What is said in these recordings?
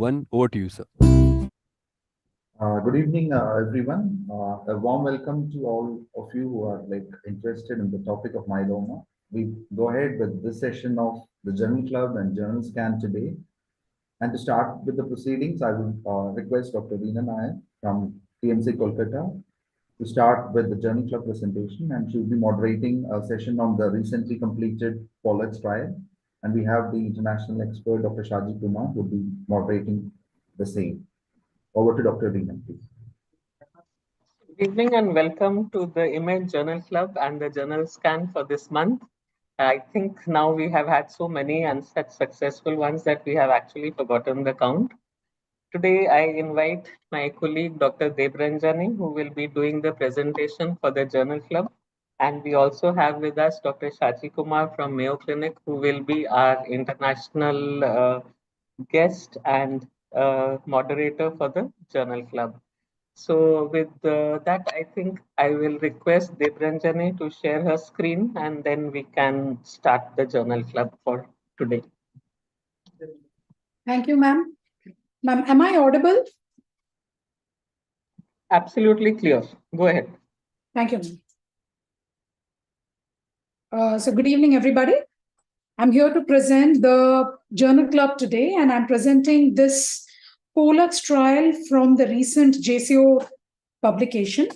1. Over to you, sir. Good evening, everyone. A warm welcome to all of you who are interested in the topic of myeloma. We go ahead with this session of the Journal Club and Journal Scan today. And to start with the proceedings, I will request Dr. Veena Nayak from TMC Kolkata to start with the Journal Club presentation, and she will be moderating a session on the recently completed POLLUX trial. And we have the international expert, Dr. Shaji Kumar, who will be moderating the same. Over to Dr. Veena, please. Good evening and welcome to the Image Journal Club and the Journal Scan for this month. I think now we have had so many and such successful ones that we have actually forgotten the count. Today, I invite my colleague, Dr. Debranjani, who will be doing the presentation for the Journal Club. And we also have with us Dr. Shaji Kumar from Mayo Clinic, who will be our international guest and moderator for the Journal Club. So with that, I think I will request Debranjani to share her screen and then we can start the Journal Club for today. Thank you, ma'am. Ma'am, am I audible? Absolutely clear. Go ahead. Thank you, ma'am. So good evening, everybody. I'm here to present the Journal Club today, and I'm presenting this POLLUX trial from the recent JCO publication.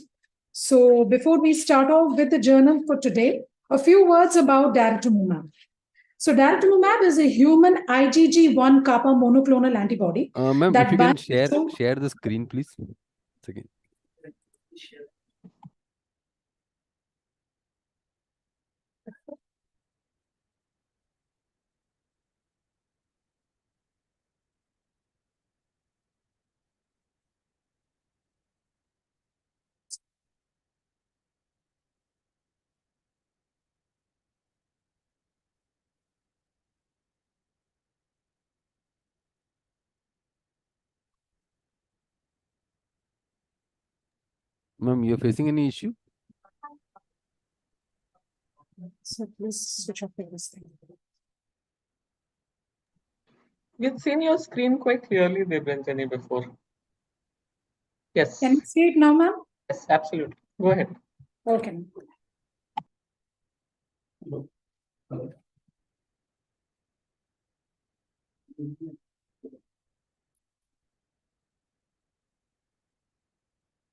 So before we start off with the journal for today, a few words about daratumumab. So daratumumab is a human IgG1 kappa monoclonal antibody. Ma'am, if you can share the screen, please. Second. Ma'am, you're facing any issue? So please switch off this thing. We've seen your screen quite clearly, Debranjani, before. Yes. Can you see it now, ma'am? Yes, absolutely. Go ahead. Okay. Hello.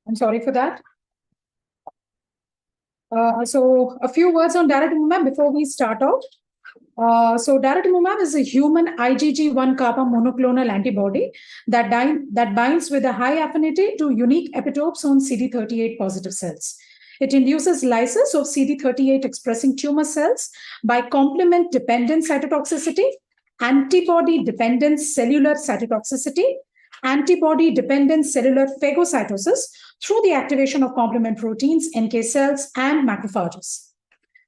I'm sorry for that. So a few words on daratumumab before we start out. So daratumumab is a human IgG1 kappa monoclonal antibody that binds with a high affinity to unique epitopes on CD38 positive cells. It induces lysis of CD38 expressing tumor cells by complement-dependent cytotoxicity, antibody-dependent cellular cytotoxicity, antibody-dependent cellular phagocytosis through the activation of complement proteins, NK cells, and macrophages.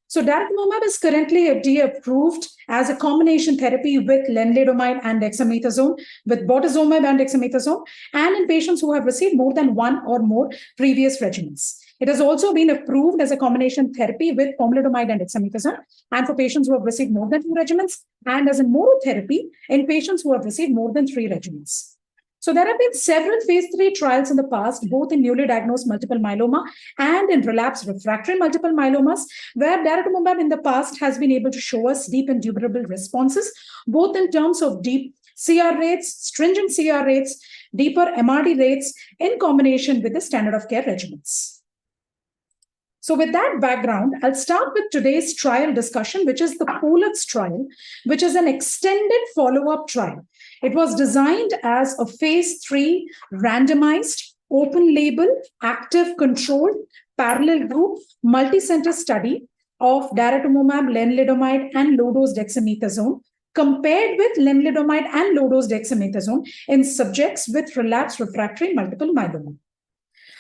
So daratumumab is currently FDA approved as a combination therapy with lenalidomide and dexamethasone, with bortezomib and dexamethasone, and in patients who have received more than one or more previous regimens. It has also been approved as a combination therapy with pomalidomide and dexamethasone, and for patients who have received more than 2 regimens, and as a monotherapy in patients who have received more than 3 regimens. So there have been several phase 3 trials in the past, both in newly diagnosed multiple myeloma and in relapsed refractory multiple myelomas, where daratumumab in the past has been able to show us deep and durable responses, both in terms of deep CR rates, stringent CR rates, deeper MRD rates in combination with the standard of care regimens. So with that background, I'll start with today's trial discussion, which is the POLLUX trial, which is an extended follow-up trial. It was designed as a phase 3 randomized, open-label, active controlled, parallel group, multi-center study of daratumumab, lenalidomide, and low-dose dexamethasone compared with lenalidomide and low-dose dexamethasone in subjects with relapsed refractory multiple myeloma.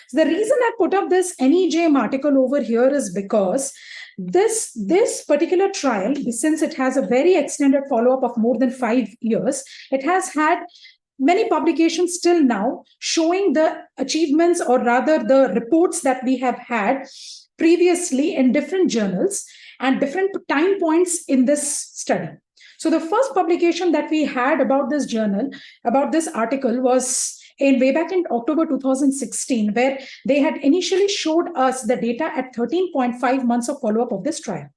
So the reason I put up this NEJM article over here is because this particular trial, since it has a very extended follow-up of more than 5 years, it has had many publications till now showing the achievements, or rather the reports that we have had previously in different journals and different time points in this study. So the first publication that we had about this journal, about this article, was way back in October 2016, where they had initially showed us the data at 13.5 months of follow-up of this trial.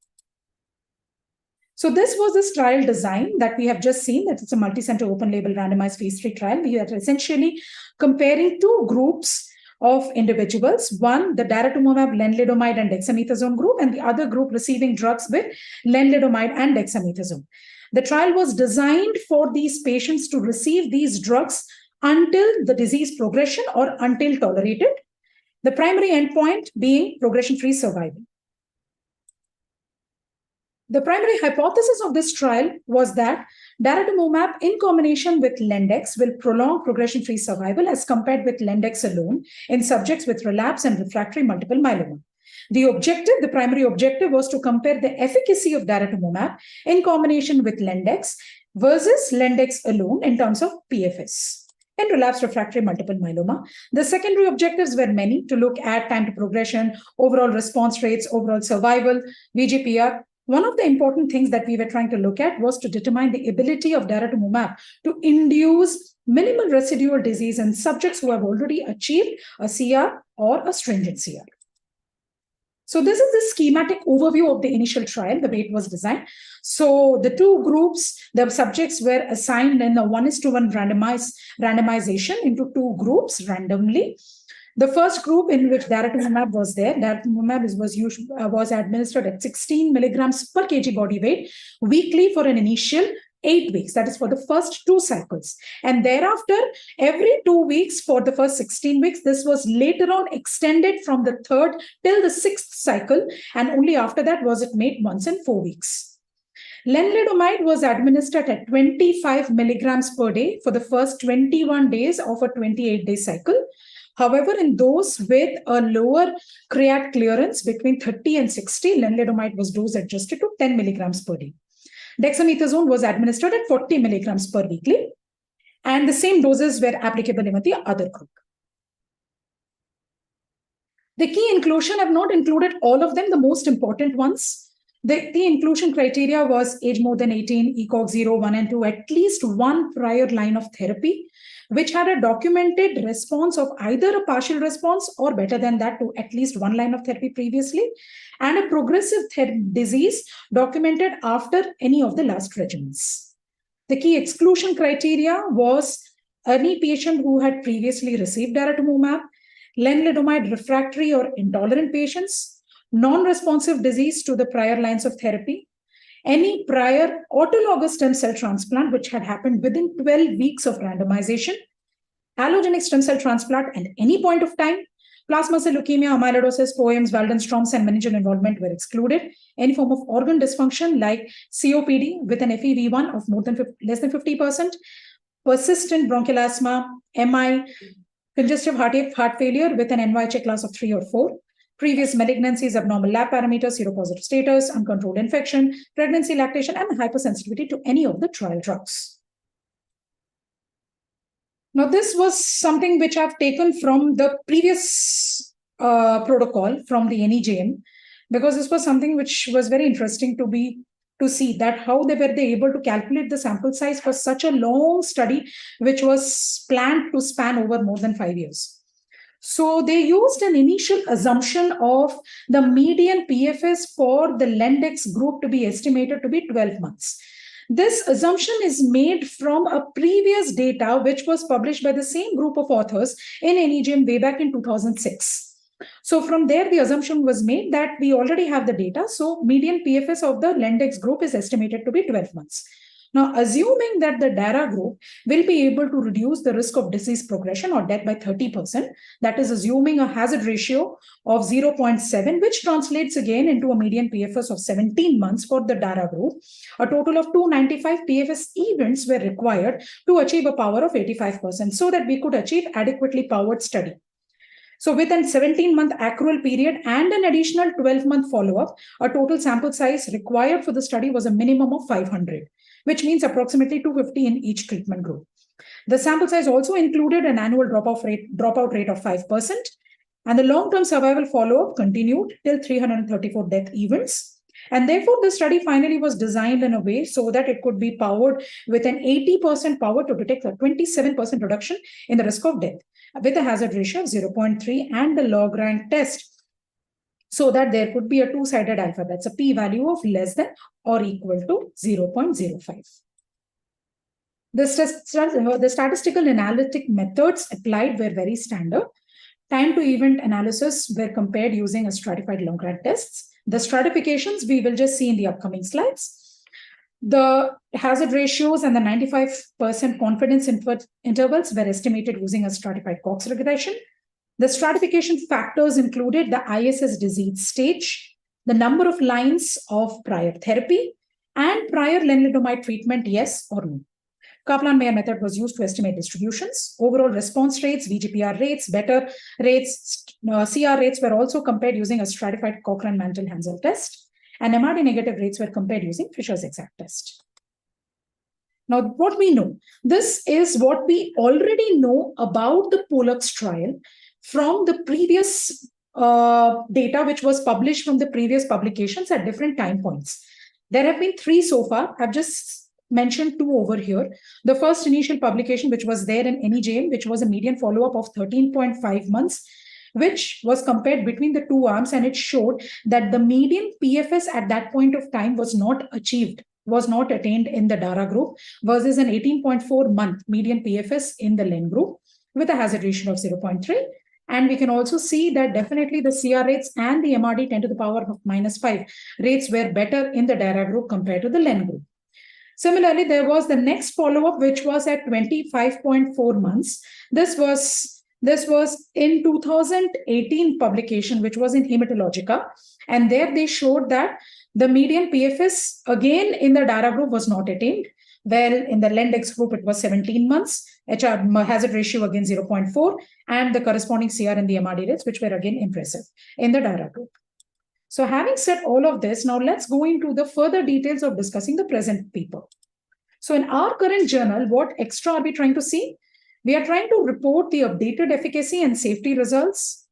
So this was this trial design that we have just seen, that it's a multi-center open-label randomized phase 3 trial. We are essentially comparing two groups of individuals, one, the daratumumab, lenalidomide, and dexamethasone group, and the other group receiving drugs with lenalidomide and dexamethasone. The trial was designed for these patients to receive these drugs until the disease progression or until tolerated, the primary endpoint being progression-free survival. The primary hypothesis of this trial was that daratumumab in combination with Lendex will prolong progression-free survival as compared with Lendex alone in subjects with relapse and refractory multiple myeloma. The primary objective was to compare the efficacy of daratumumab in combination with Lendex versus Lendex alone in terms of PFS. In relapsed refractory multiple myeloma, the secondary objectives were many, to look at time to progression, overall response rates, overall survival, VGPR. One of the important things that we were trying to look at was to determine the ability of daratumumab to induce minimal residual disease in subjects who have already achieved a CR or a stringent CR. So this is the schematic overview of the initial trial, the way it was designed. So the two groups, the subjects were assigned in a 1:1 randomization into two groups randomly. The first group in which daratumumab was there, daratumumab was administered at 16 milligrams per kg body weight weekly for an initial 8 weeks. That is for the first 2 cycles. And thereafter, every 2 weeks for the first 16 weeks, this was later on extended from the 3rd till the 6th cycle. And only after that was it made once in 4 weeks. Lenalidomide was administered at 25 milligrams per day for the first 21 days of a 28-day cycle. However, in those with a lower creat clearance between 30 and 60, lenalidomide was dose adjusted to 10 milligrams per day. Dexamethasone was administered at 40 milligrams per weekly, and the same doses were applicable in the other group. The key inclusion, I've not included all of them, the most important ones. The inclusion criteria was age more than 18, ECOG 0, 1, and 2, at least one prior line of therapy, which had a documented response of either a partial response or better than that to at least one line of therapy previously, and a progressive disease documented after any of the last regimens. The key exclusion criteria was any patient who had previously received daratumumab, lenalidomide refractory or intolerant patients, non-responsive disease to the prior lines of therapy, any prior autologous stem cell transplant which had happened within 12 weeks of randomization, allogeneic stem cell transplant at any point of time, plasma cell leukemia, amyloidosis, POEMS, Waldenstrom's, and meningeal involvement were excluded. Any form of organ dysfunction like COPD with an FEV1 of less than 50%, persistent bronchial asthma, MI, congestive heart failure with an NYHA class of 3 or 4, previous malignancies, abnormal lab parameters, seropositive status, uncontrolled infection, pregnancy, lactation, and hypersensitivity to any of the trial drugs. Now, this was something which I've taken from the previous protocol from the NEJM, because this was something which was very interesting to see that how they were able to calculate the sample size for such a long study, which was planned to span over more than 5 years. So they used an initial assumption of the median PFS for the Lendex group to be estimated to be 12 months. This assumption is made from a previous data which was published by the same group of authors in NEJM way back in 2006. So from there, the assumption was made that we already have the data. So median PFS of the Lendex group is estimated to be 12 months. Now, assuming that the DARA group will be able to reduce the risk of disease progression or death by 30%, that is assuming a hazard ratio of 0.7, which translates again into a median PFS of 17 months for the DARA group, a total of 295 PFS events were required to achieve a power of 85% so that we could achieve adequately powered study. So with a 17-month accrual period and an additional 12-month follow-up, a total sample size required for the study was a minimum of 500. Which means approximately 250 in each treatment group. The sample size also included an annual dropout rate of 5%, and the long-term survival follow-up continued till 334 death events. And therefore, the study finally was designed in a way so that it could be powered with an 80% power to detect a 27% reduction in the risk of death with a hazard ratio of 0.3 and the log rank test, so that there could be a two-sided alpha, that's a p-value of less than or equal to 0.05. The statistical analytic methods applied were very standard. Time to event analysis were compared using a stratified log rank tests. The stratifications we will just see in the upcoming slides. The hazard ratios and the 95% confidence intervals were estimated using a stratified Cox regression. The stratification factors included the ISS disease stage, the number of lines of prior therapy, and prior lenalidomide treatment, yes or no. Kaplan-Meier method was used to estimate distributions. Overall response rates, VGPR rates, better rates, CR rates were also compared using a stratified Cochrane-Mantel-Hansel test, and MRD negative rates were compared using Fisher's exact test. Now, what we know, this is what we already know about the Pollux trial from the previous data which was published from the previous publications at different time points. There have been 3 so far. I've just mentioned 2 over here. The first initial publication, which was there in NEJM, which was a median follow-up of 13.5 months, which was compared between the 2 arms, and it showed that the median PFS at that point of time was not achieved, was not attained in the DARA group versus an 18.4 month median PFS in the LEN group with a hazard ratio of 0.3. And we can also see that definitely the CR rates and the MRD 10 to the power of -5 rates were better in the DARA group compared to the LEN group. Similarly, there was the next follow-up, which was at 25.4 months. This was in 2018 publication, which was in Hematologica. And there they showed that the median PFS, again, in the DARA group was not attained. Well, in the LENDEX group, it was 17 months, hazard ratio again 0.4, and the corresponding CR and the MRD rates, which were again impressive in the DARA group. So having said all of this, now let's go into the further details of discussing the present paper. So in our current journal, what extra are we trying to see? We are trying to report the updated efficacy and safety results,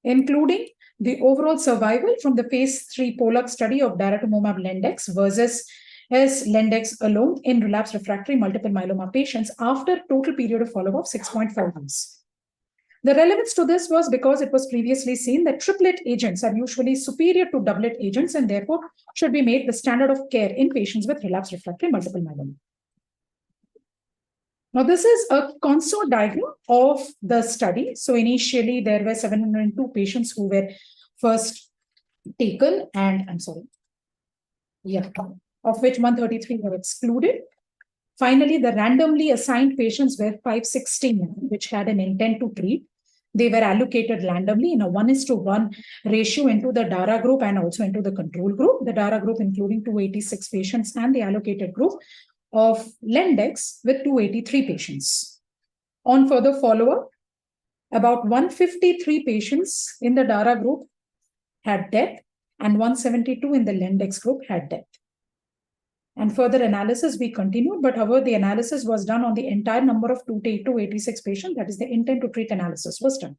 including the overall survival from the phase 3 Pollux study of daratumumab LENDEX versus LENDEX alone in relapsed refractory multiple myeloma patients after total period of follow-up of 6.4 months. The relevance to this was because it was previously seen that triplet agents are usually superior to doublet agents and therefore should be made the standard of care in patients with relapsed refractory multiple myeloma. Now, this is a consort diagram of the study. So initially, there were 702 patients who were first taken, and of which 133 were excluded. Finally, the randomly assigned patients were 516, which had an intent to treat. They were allocated randomly in a 1:1 ratio into the DARA group and also into the control group. The DARA group including 286 patients and the allocated group of LENDEX with 283 patients. On further follow-up, about 153 patients in the DARA group had death and 172 in the LENDEX group had death. And further analysis we continued, but however, the analysis was done on the entire number of 286 patients, that is the intent to treat analysis was done.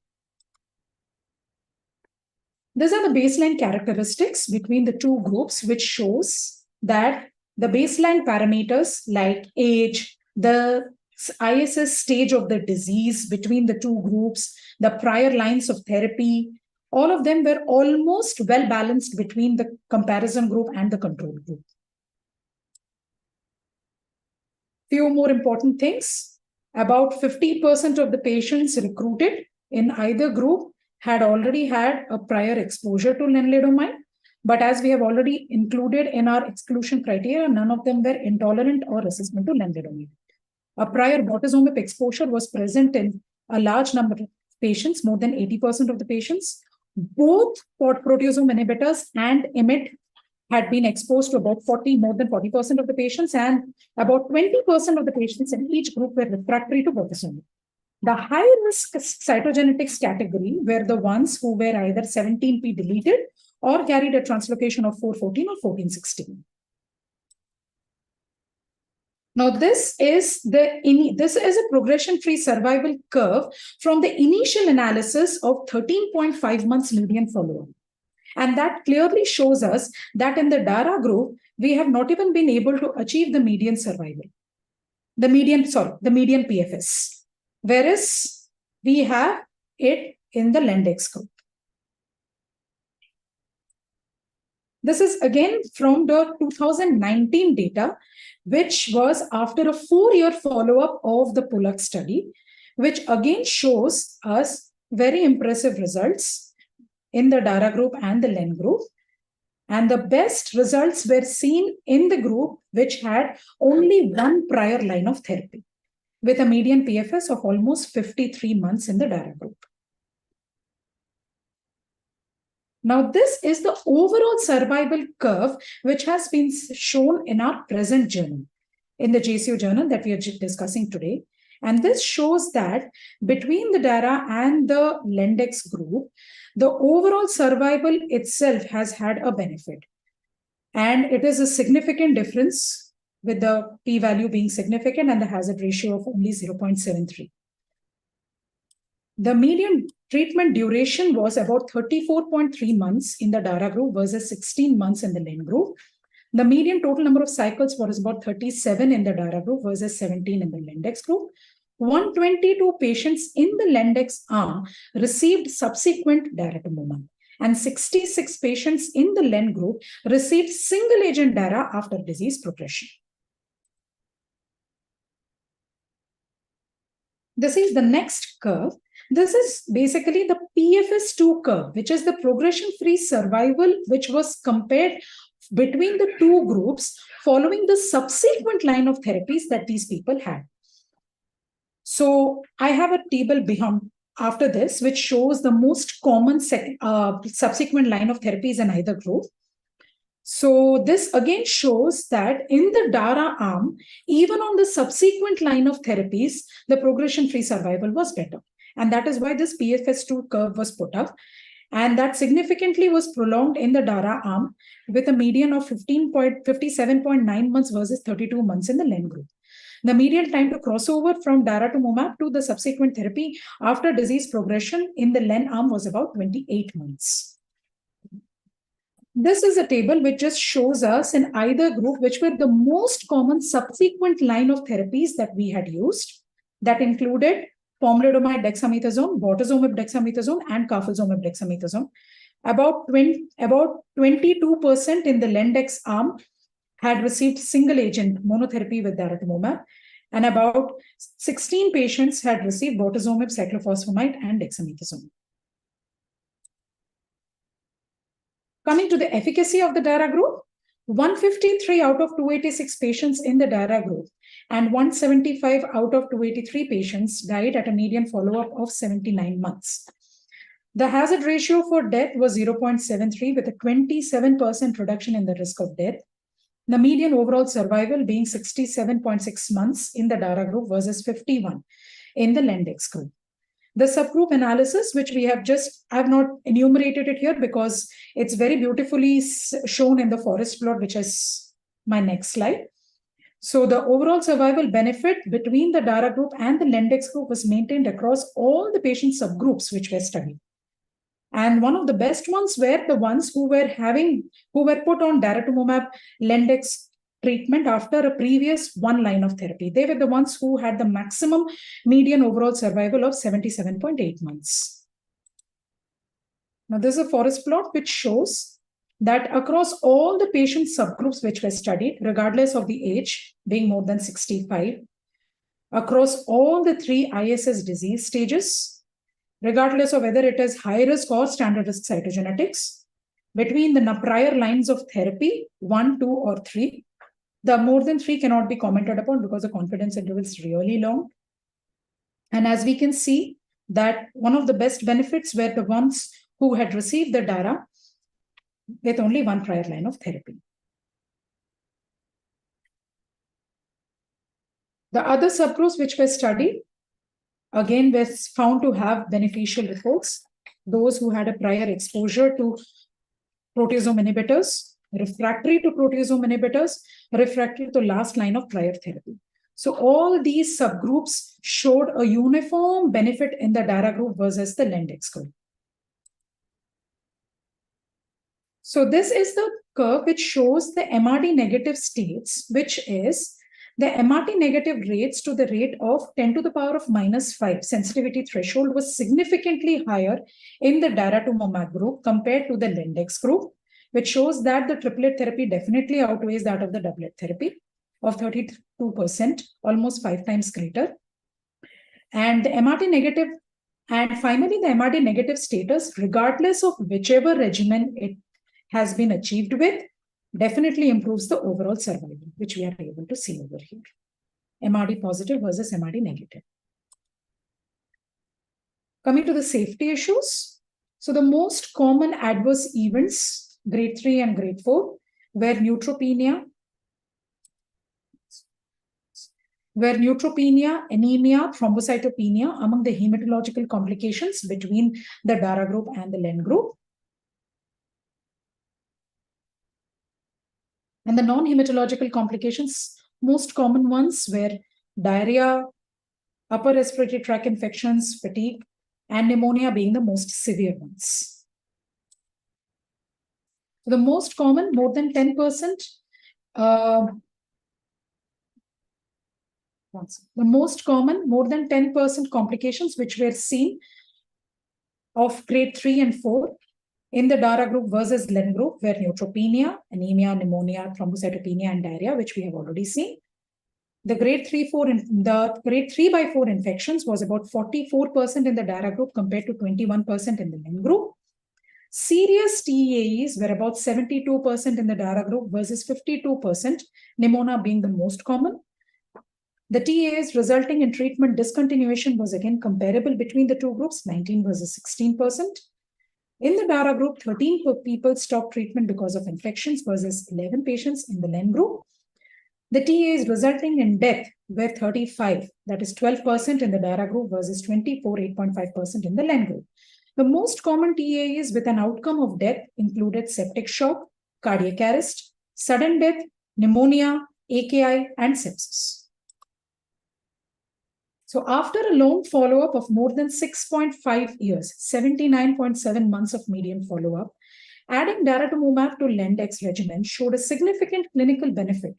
These are the baseline characteristics between the 2 groups, which shows that the baseline parameters like age, the ISS stage of the disease between the 2 groups, the prior lines of therapy, all of them were almost well balanced between the comparison group and the control group. Few more important things. About 50% of the patients recruited in either group had already had a prior exposure to lenalidomide. But as we have already included in our exclusion criteria, none of them were intolerant or resistant to lenalidomide. A prior bortezomib exposure was present in a large number of patients, more than 80% of the patients. Both proteasome inhibitors and IMiD had been exposed to about more than 40% of the patients, and about 20% of the patients in each group were refractory to bortezomib. The high-risk cytogenetics category were the ones who were either 17p deleted or carried a translocation of 414 or 1416. Now, this is a progression-free survival curve from the initial analysis of 13.5 months median follow-up. And that clearly shows us that in the DARA group, we have not even been able to achieve the median survival. The median PFS. Whereas we have it in the Lendex group. This is again from the 2019 data, which was after a 4-year follow-up of the PULAK study, which again shows us very impressive results in the DARA group and the LEN group. And the best results were seen in the group which had only one prior line of therapy, with a median PFS of almost 53 months in the DARA group. Now, this is the overall survival curve which has been shown in our present journal, in the JCO journal that we are discussing today. And this shows that between the DARA and the Lendex group, the overall survival itself has had a benefit. And it is a significant difference, with the p-value being significant and the hazard ratio of only 0.73. The median treatment duration was about 34.3 months in the DARA group versus 16 months in the LEN group. The median total number of cycles was about 37 in the DARA group versus 17 in the Lendex group. 122 patients in the Lendex arm received subsequent daratumumab, and 66 patients in the LEN group received single-agent DARA after disease progression. This is the next curve. This is basically the PFS2 curve, which is the progression-free survival, which was compared between the two groups following the subsequent line of therapies that these people had. So I have a table behind after this, which shows the most common subsequent line of therapies in either group. So this again shows that in the DARA arm, even on the subsequent line of therapies, the progression-free survival was better. And that is why this PFS2 curve was put up. And that significantly was prolonged in the DARA arm with a median of 57.9 months versus 32 months in the LEN group. The median time to crossover from daratumumab to the subsequent therapy after disease progression in the LEN arm was about 28 months. This is a table which just shows us in either group which were the most common subsequent line of therapies that we had used. That included pomalidomide dexamethasone, bortezomib dexamethasone, and carfilzomib dexamethasone. About 22% in the Lendex arm had received single-agent monotherapy with daratumumab, and about 16 patients had received bortezomib, cyclophosphamide, and dexamethasone. Coming to the efficacy of the DARA group, 153 out of 286 patients in the DARA group and 175 out of 283 patients died at a median follow-up of 79 months. The hazard ratio for death was 0.73 with a 27% reduction in the risk of death. The median overall survival being 67.6 months in the DARA group versus 51 in the Lendex group. The subgroup analysis, which we have I have not enumerated it here because it's very beautifully shown in the forest plot, which is my next slide. So the overall survival benefit between the DARA group and the Lendex group was maintained across all the patient subgroups which were studied. And one of the best ones were the ones who were put on daratumumab Lendex treatment after a previous one line of therapy. They were the ones who had the maximum median overall survival of 77.8 months. Now, this is a forest plot which shows that across all the patient subgroups which were studied, regardless of the age being more than 65, across all the 3 ISS disease stages, regardless of whether it is high risk or standard risk cytogenetics, between the prior lines of therapy, 1, 2, or 3, the more than 3 cannot be commented upon because the confidence interval is really long. And as we can see that one of the best benefits were the ones who had received the DARA with only one prior line of therapy. The other subgroups which were studied, again, were found to have beneficial reports. Those who had a prior exposure to proteasome inhibitors, refractory to proteasome inhibitors, refractory to last line of prior therapy. So all these subgroups showed a uniform benefit in the DARA group versus the Lendex group. So this is the curve which shows the MRD negative states, which is the MRD negative rates to the rate of 10 to the power of -5 sensitivity threshold was significantly higher in the daratumumab group compared to the Lendex group, which shows that the triplet therapy definitely outweighs that of the doublet therapy of 32%, almost 5 times greater. And the MRD negative, and finally the MRD negative status, regardless of whichever regimen it has been achieved with, definitely improves the overall survival, which we are able to see over here. MRD positive versus MRD negative. Coming to the safety issues. So the most common adverse events, grade 3 and grade 4, were neutropenia, anemia, thrombocytopenia among the hematological complications between the DARA group and the LEN group. And the non-hematological complications, most common ones were diarrhea, upper respiratory tract infections, fatigue, and pneumonia being the most severe ones. The most common, more than 10%, the most common, more than 10% complications which were seen of grade 3 and 4 in the DARA group versus LEN group were neutropenia, anemia, pneumonia, thrombocytopenia, and diarrhea, which we have already seen. The grade 3 by 4 infections was about 44% in the DARA group compared to 21% in the LEN group. Serious TEAEs were about 72% in the DARA group versus 52%, pneumonia being the most common. The TEAEs resulting in treatment discontinuation was again comparable between the two groups, 19 versus 16%. In the DARA group, 13 people stopped treatment because of infections versus 11 patients in the LEN group. The TEAEs resulting in death were 35, that is 12% in the DARA group versus 24, 8.5% in the LEN group. The most common TEAEs with an outcome of death included septic shock, cardiac arrest, sudden death, pneumonia, AKI, and sepsis. So after a long follow-up of more than 6.5 years, 79.7 months of median follow-up, adding daratumumab to Lendex regimen showed a significant clinical benefit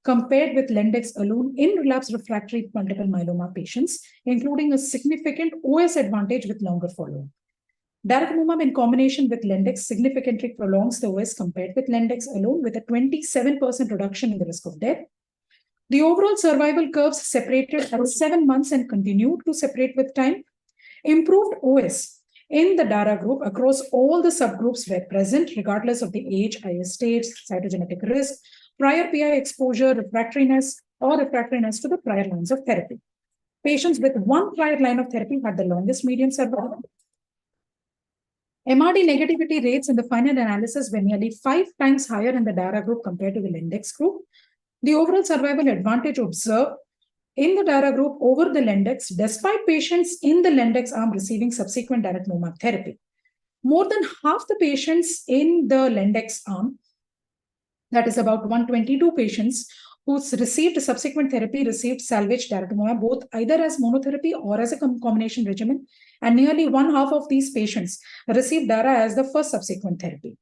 compared with Lendex alone in relapsed refractory multiple myeloma patients, including a significant OS advantage with longer follow-up. Daratumumab in combination with Lendex significantly prolongs the OS compared with Lendex alone, with a 27% reduction in the risk of death. The overall survival curves separated at 7 months and continued to separate with time. Improved OS in the DARA group across all the subgroups were present, regardless of the age, IS stage, cytogenetic risk, prior PI exposure, refractoriness, or refractoriness to the prior lines of therapy. Patients with one prior line of therapy had the longest median survival. MRD negativity rates in the final analysis were nearly 5 times higher in the DARA group compared to the Lendex group. The overall survival advantage observed in the DARA group over the Lendex, despite patients in the Lendex arm receiving subsequent daratumumab therapy. More than half the patients in the Lendex arm, that is about 122 patients who received subsequent therapy, received salvage daratumumab, both either as monotherapy or as a combination regimen, and nearly 1/2 of these patients received DARA as the first subsequent therapy.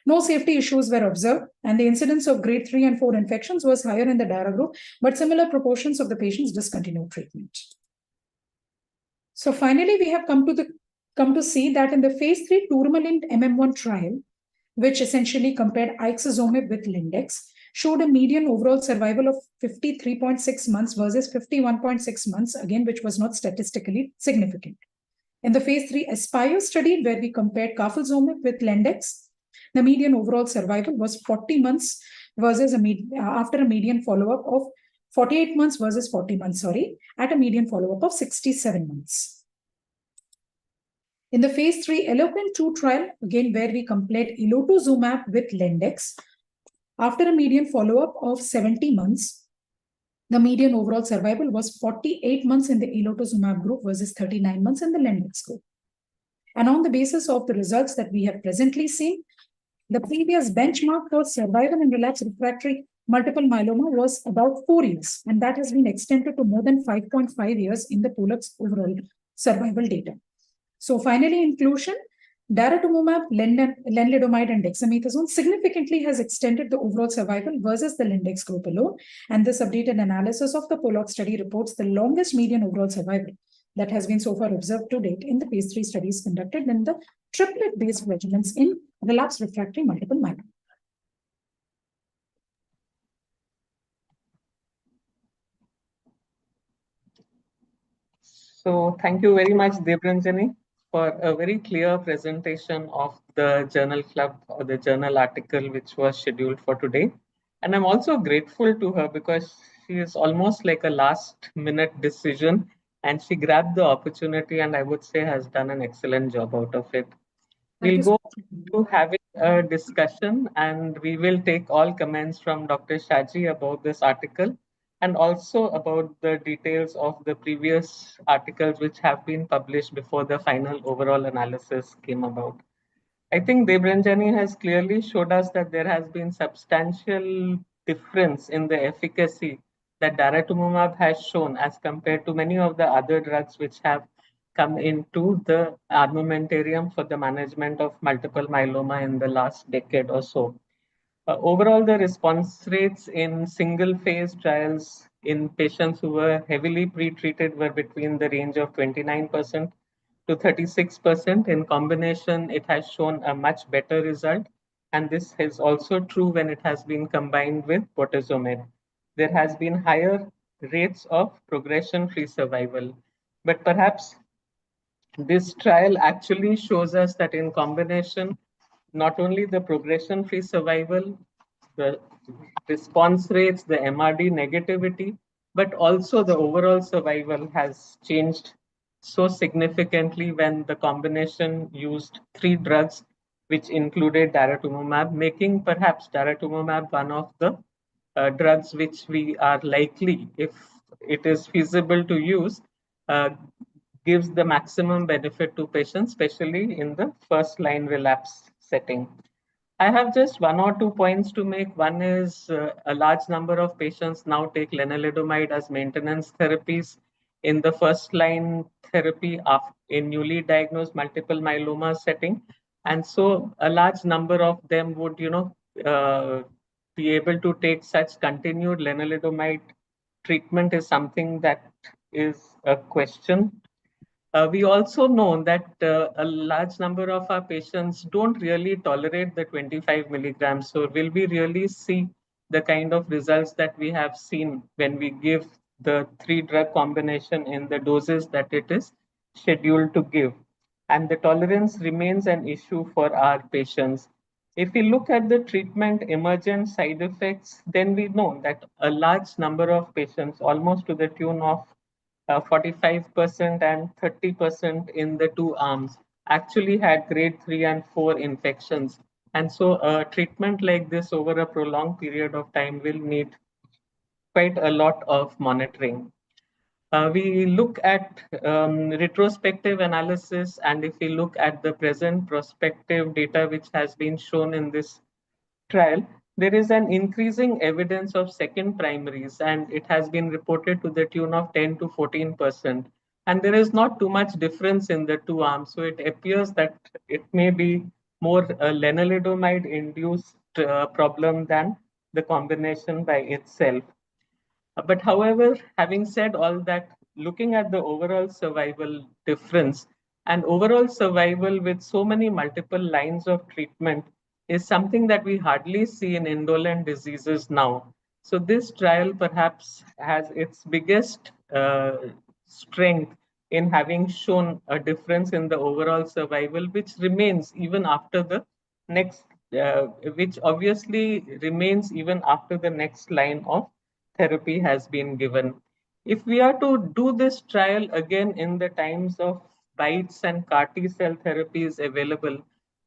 No safety issues were observed, and the incidence of grade 3 and 4 infections was higher in the DARA group, but similar proportions of the patients discontinued treatment. So finally, we have come to see that in the phase 3 Tourmaline MM1 trial, which essentially compared ixazomib with Lendex, showed a median overall survival of 53.6 months versus 51.6 months, again, which was not statistically significant. In the phase 3 Aspire study, where we compared carfilzomib with Lendex, the median overall survival was 40 months versus after a median follow-up of 48 months versus 40 months, at a median follow-up of 67 months. In the phase 3 Eloquent 2 trial, again, where we compared elotuzumab with Lendex, after a median follow-up of 70 months, the median overall survival was 48 months in the elotuzumab group versus 39 months in the Lendex group. And on the basis of the results that we have presently seen, the previous benchmark for survival in relapsed refractory multiple myeloma was about 4 years, and that has been extended to more than 5.5 years in the POLUX overall survival data. So finally, in conclusion, Daratumumab, lenalidomide, and dexamethasone significantly has extended the overall survival versus the Lindex group alone. And this updated analysis of the POLOX study reports the longest median overall survival that has been so far observed to date in the phase 3 studies conducted in the triplet-based regimens in relapsed refractory multiple myeloma. So thank you very much, Debranjani, for a very clear presentation of the journal club or the journal article which was scheduled for today. And I'm also grateful to her because she is almost like a last minute decision and she grabbed the opportunity and I would say has done an excellent job out of it. We'll go to having a discussion and we will take all comments from Dr. Shaji about this article and also about the details of the previous articles which have been published before the final overall analysis came about. I think Debranjani has clearly showed us that there has been substantial difference in the efficacy that daratumumab has shown as compared to many of the other drugs which have come into the armamentarium for the management of multiple myeloma in the last decade or so. Overall, the response rates in single phase trials in patients who were heavily pre-treated were between the range of 29% to 36%. In combination, it has shown a much better result. And this is also true when it has been combined with bortezomib. There has been higher rates of progression-free survival. But perhaps this trial actually shows us that in combination, not only the progression-free survival, the response rates, the MRD negativity, but also the overall survival has changed so significantly when the combination used 3 drugs, which included daratumumab, making perhaps daratumumab one of the drugs which we are likely, if it is feasible to use, gives the maximum benefit to patients, especially in the first line relapse setting. I have just 1 or 2 points to make. One is a large number of patients now take lenalidomide as maintenance therapies in the first line therapy in newly diagnosed multiple myeloma setting. And so a large number of them would, be able to take such continued lenalidomide treatment is something that is a question. We also know that a large number of our patients don't really tolerate the 25 milligrams. So will we really see the kind of results that we have seen when we give the 3 drug combination in the doses that it is scheduled to give? And the tolerance remains an issue for our patients. If we look at the treatment emergent side effects, then we know that a large number of patients, almost to the tune of 45% and 30% in the 2 arms, actually had grade 3 and 4 infections. And so a treatment like this over a prolonged period of time will need quite a lot of monitoring. We look at retrospective analysis, and if we look at the present prospective data which has been shown in this trial, there is an increasing evidence of second primaries, and it has been reported to the tune of 10 to 14%. And there is not too much difference in the 2 arms. So it appears that it may be more a lenalidomide-induced problem than the combination by itself. But however, having said all that, looking at the overall survival difference and overall survival with so many multiple lines of treatment is something that we hardly see in indolent diseases now. So this trial perhaps has its biggest strength in having shown a difference in the overall survival, which remains even after the next, which obviously remains even after the next line of therapy has been given. If we are to do this trial again in the times of BiTEs and CAR T cell therapies available,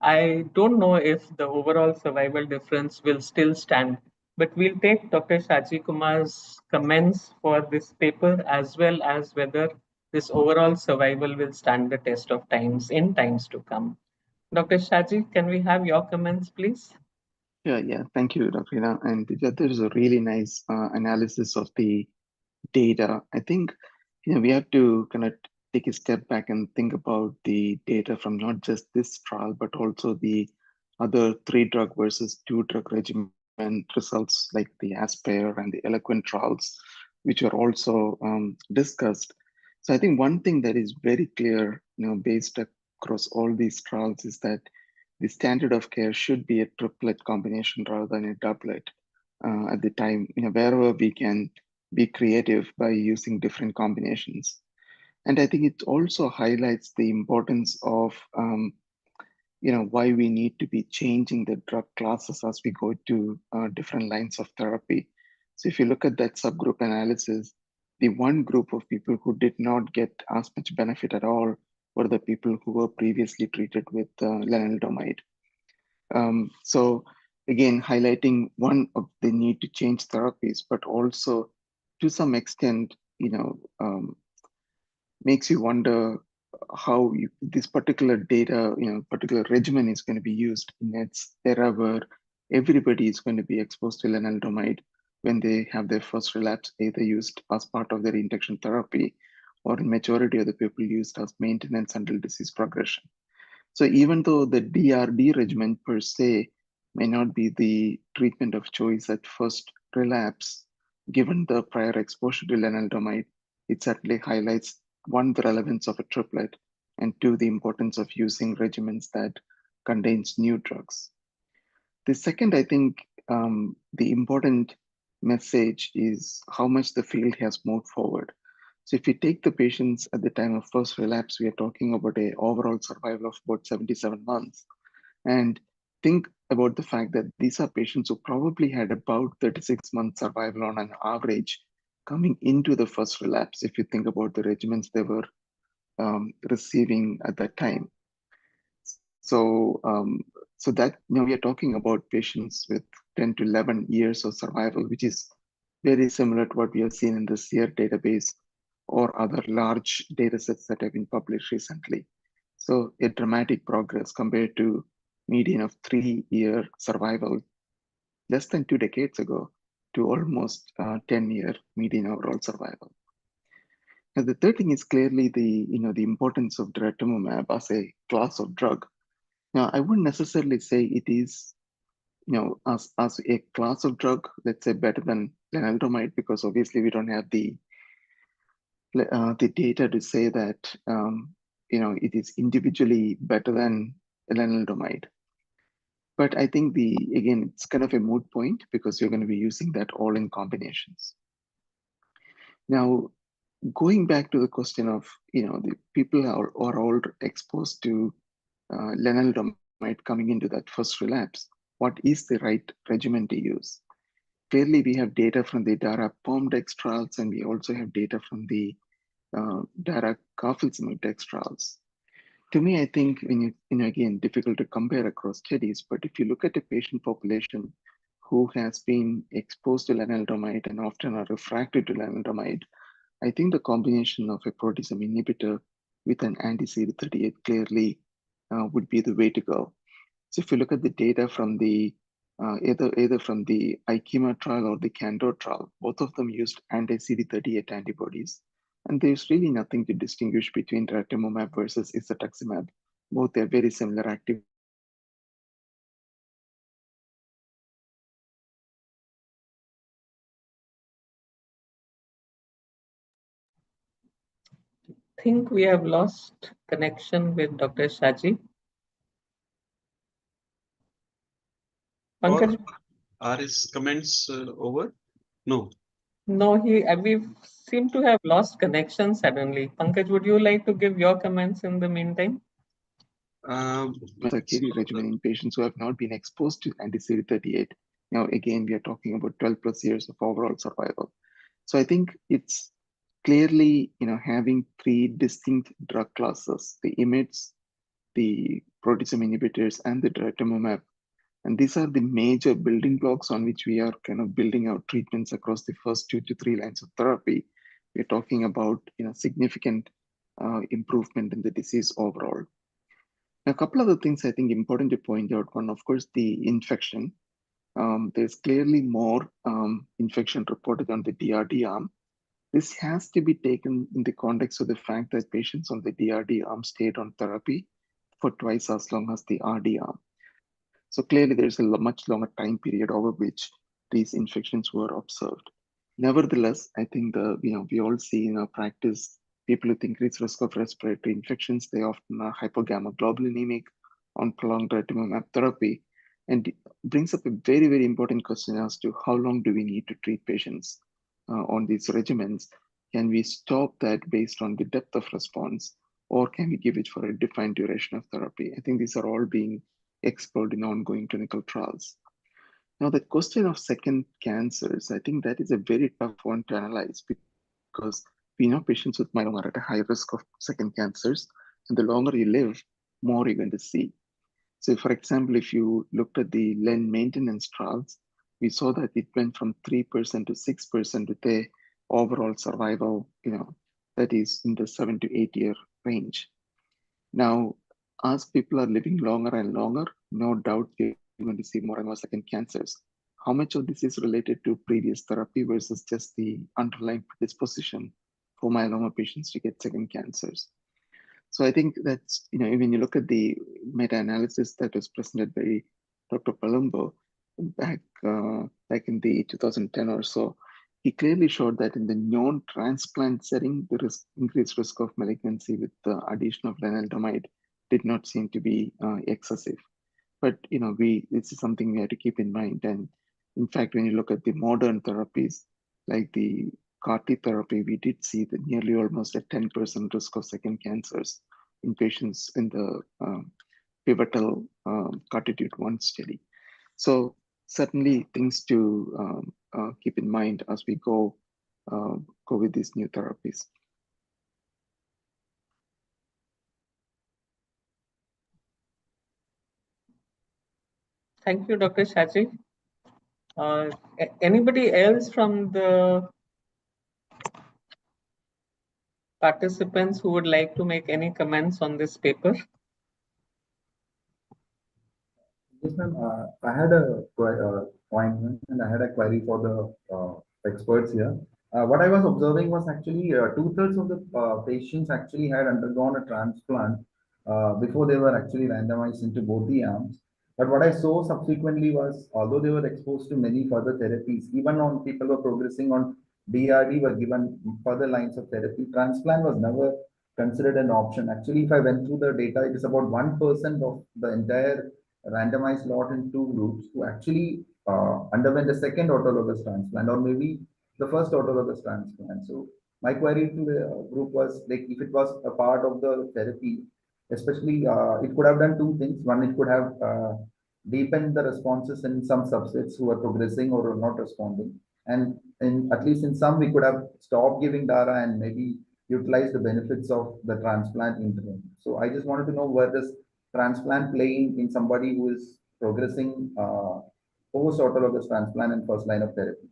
I don't know if the overall survival difference will still stand. But we'll take Dr. Shaji Kumar's comments for this paper as well as whether this overall survival will stand the test of times in times to come. Dr. Shaji, can we have your comments, please? Yeah. Thank you, Dr. Hina. And that is a really nice analysis of the data. I think we have to kind of take a step back and think about the data from not just this trial, but also the other 3-drug versus 2-drug regimen results like the ASPARE and the ELOQUENT trials, which were also discussed. So I think one thing that is very clear, based across all these trials is that the standard of care should be a triplet combination rather than a doublet at the time, wherever we can be creative by using different combinations. And I think it also highlights the importance of, why we need to be changing the drug classes as we go to different lines of therapy. So if you look at that subgroup analysis, the one group of people who did not get as much benefit at all were the people who were previously treated with lenalidomide. So again, highlighting one of the need to change therapies, but also to some extent, makes you wonder how this particular data, particular regimen is going to be used in its era where everybody is going to be exposed to lenalidomide when they have their first relapse, either used as part of their induction therapy or in majority of the people used as maintenance until disease progression. So even though the DRD regimen per se may not be the treatment of choice at first relapse, given the prior exposure to lenalidomide, it certainly highlights one, the relevance of a triplet, and two, the importance of using regimens that contains new drugs. The second, I think, the important message is how much the field has moved forward. So if you take the patients at the time of first relapse, we are talking about an overall survival of about 77 months. And think about the fact that these are patients who probably had about 36 months survival on an average coming into the first relapse, if you think about the regimens they were receiving at that time. So, so that we are talking about patients with 10 to 11 years of survival, which is very similar to what we have seen in the SEER database or other large data sets that have been published recently. So a dramatic progress compared to median of 3-year survival less than 2 decades ago to almost 10-year median overall survival. Now, the third thing is clearly the importance of daratumumab as a class of drug. Now, I wouldn't necessarily say it is, as a class of drug, let's say better than lenalidomide, because obviously we don't have the data to say that it is individually better than lenalidomide. But I think again, it's kind of a moot point because you're going to be using that all in combinations. Now, going back to the question of, the people are all exposed to lenalidomide coming into that first relapse, what is the right regimen to use? Clearly, we have data from the Dara-Pomdex trials, and we also have data from the Dara-Carfilzomib Dex trials. To me, I think, again, difficult to compare across studies, but if you look at a patient population who has been exposed to lenalidomide and often are refractory to lenalidomide, I think the combination of a proteasome inhibitor with an anti-CD38 clearly would be the way to go. So if you look at the data from the either from the IKEMA trial or the CANDOR trial, both of them used anti-CD38 antibodies. And there's really nothing to distinguish between daratumumab versus isatuximab. Both are very similar active. I think we have lost connection with Dr. Shaji. Pankaj? Are his comments over? No. No, we seem to have lost connection suddenly. Pankaj, would you like to give your comments in the meantime? Surgery regimen in patients who have not been exposed to anti-CD38. Now, again, we are talking about 12 plus years of overall survival. So I think it's clearly, having 3 distinct drug classes, the IMiDs, the proteasome inhibitors, and the daratumumab. And these are the major building blocks on which we are kind of building our treatments across the first 2 to 3 lines of therapy. We're talking about, significant improvement in the disease overall. Now, a couple other things I think important to point out. One, of course, the infection. There's clearly more infection reported on the DRD arm. This has to be taken in the context of the fact that patients on the DRD arm stayed on therapy for twice as long as the RD arm. So clearly there's a much longer time period over which these infections were observed. Nevertheless, I think we all see in our practice people with increased risk of respiratory infections, they often are hypogammaglobulinemic on prolonged retimumab therapy, and brings up a very, very important question as to how long do we need to treat patients on these regimens? Can we stop that based on the depth of response, or can we give it for a defined duration of therapy? I think these are all being explored in ongoing clinical trials. Now, the question of second cancers, I think that is a very tough one to analyze because we know patients with myeloma are at a high risk of second cancers, and the longer you live, more you're going to see. So, for example, if you looked at the LEN maintenance trials, we saw that it went from 3% to 6% with a overall survival, that is in the 7 to 8 year range. Now, as people are living longer and longer, no doubt you're going to see more and more second cancers. How much of this is related to previous therapy versus just the underlying predisposition for myeloma patients to get second cancers? So I think that's, when you look at the meta-analysis that was presented by Dr. Palumbo back in the 2010 or so, he clearly showed that in the non-transplant setting, the increased risk of malignancy with the addition of lenalidomide did not seem to be excessive. But this is something we have to keep in mind. And in fact, when you look at the modern therapies, like the CAR-T therapy, we did see that nearly almost a 10% risk of second cancers in patients in the pivotal CARTITUDE-1 study. So certainly things to keep in mind as we go with these new therapies. Thank you, Dr. Shaji. Anybody else from the participants who would like to make any comments on this paper? Yes, ma'am. I had a point and I had a query for the experts here. What I was observing was actually 2/3 of the patients actually had undergone a transplant before they were actually randomized into both the arms. But what I saw subsequently was, although they were exposed to many further therapies, even on people who were progressing on DRD were given further lines of therapy, transplant was never considered an option. Actually, if I went through the data, it is about 1% of the entire randomized lot in two groups who actually underwent a second autologous transplant or maybe the first autologous transplant. So my query to the group was like, if it was a part of the therapy, especially it could have done two things. One, it could have deepened the responses in some subsets who are progressing or are not responding. And at least in some, we could have stopped giving DARA and maybe utilize the benefits of the transplant interim. So I just wanted to know where this transplant playing in somebody who is progressing post autologous transplant and first line of therapy.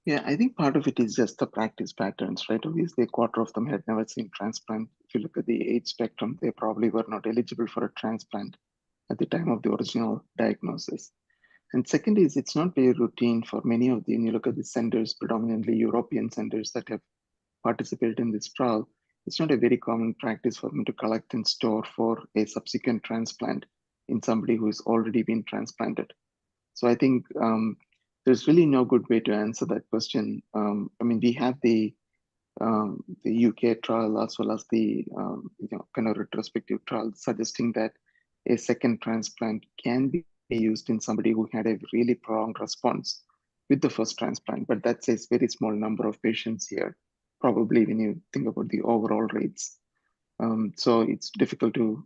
Yeah, I think part of it is just the practice patterns, right? Obviously, a quarter of them had never seen transplant. If you look at the age spectrum, they probably were not eligible for a transplant at the time of the original diagnosis. And second is, it's not very routine for many of the, when you look at the centers, predominantly European centers that have participated in this trial, it's not a very common practice for them to collect and store for a subsequent transplant in somebody who has already been transplanted. So I think there's really no good way to answer that question. I mean, we have the UK trial as well as the kind of retrospective trial suggesting that a second transplant can be used in somebody who had a really prolonged response with the first transplant, but that's a very small number of patients here, probably when you think about the overall rates. So it's difficult to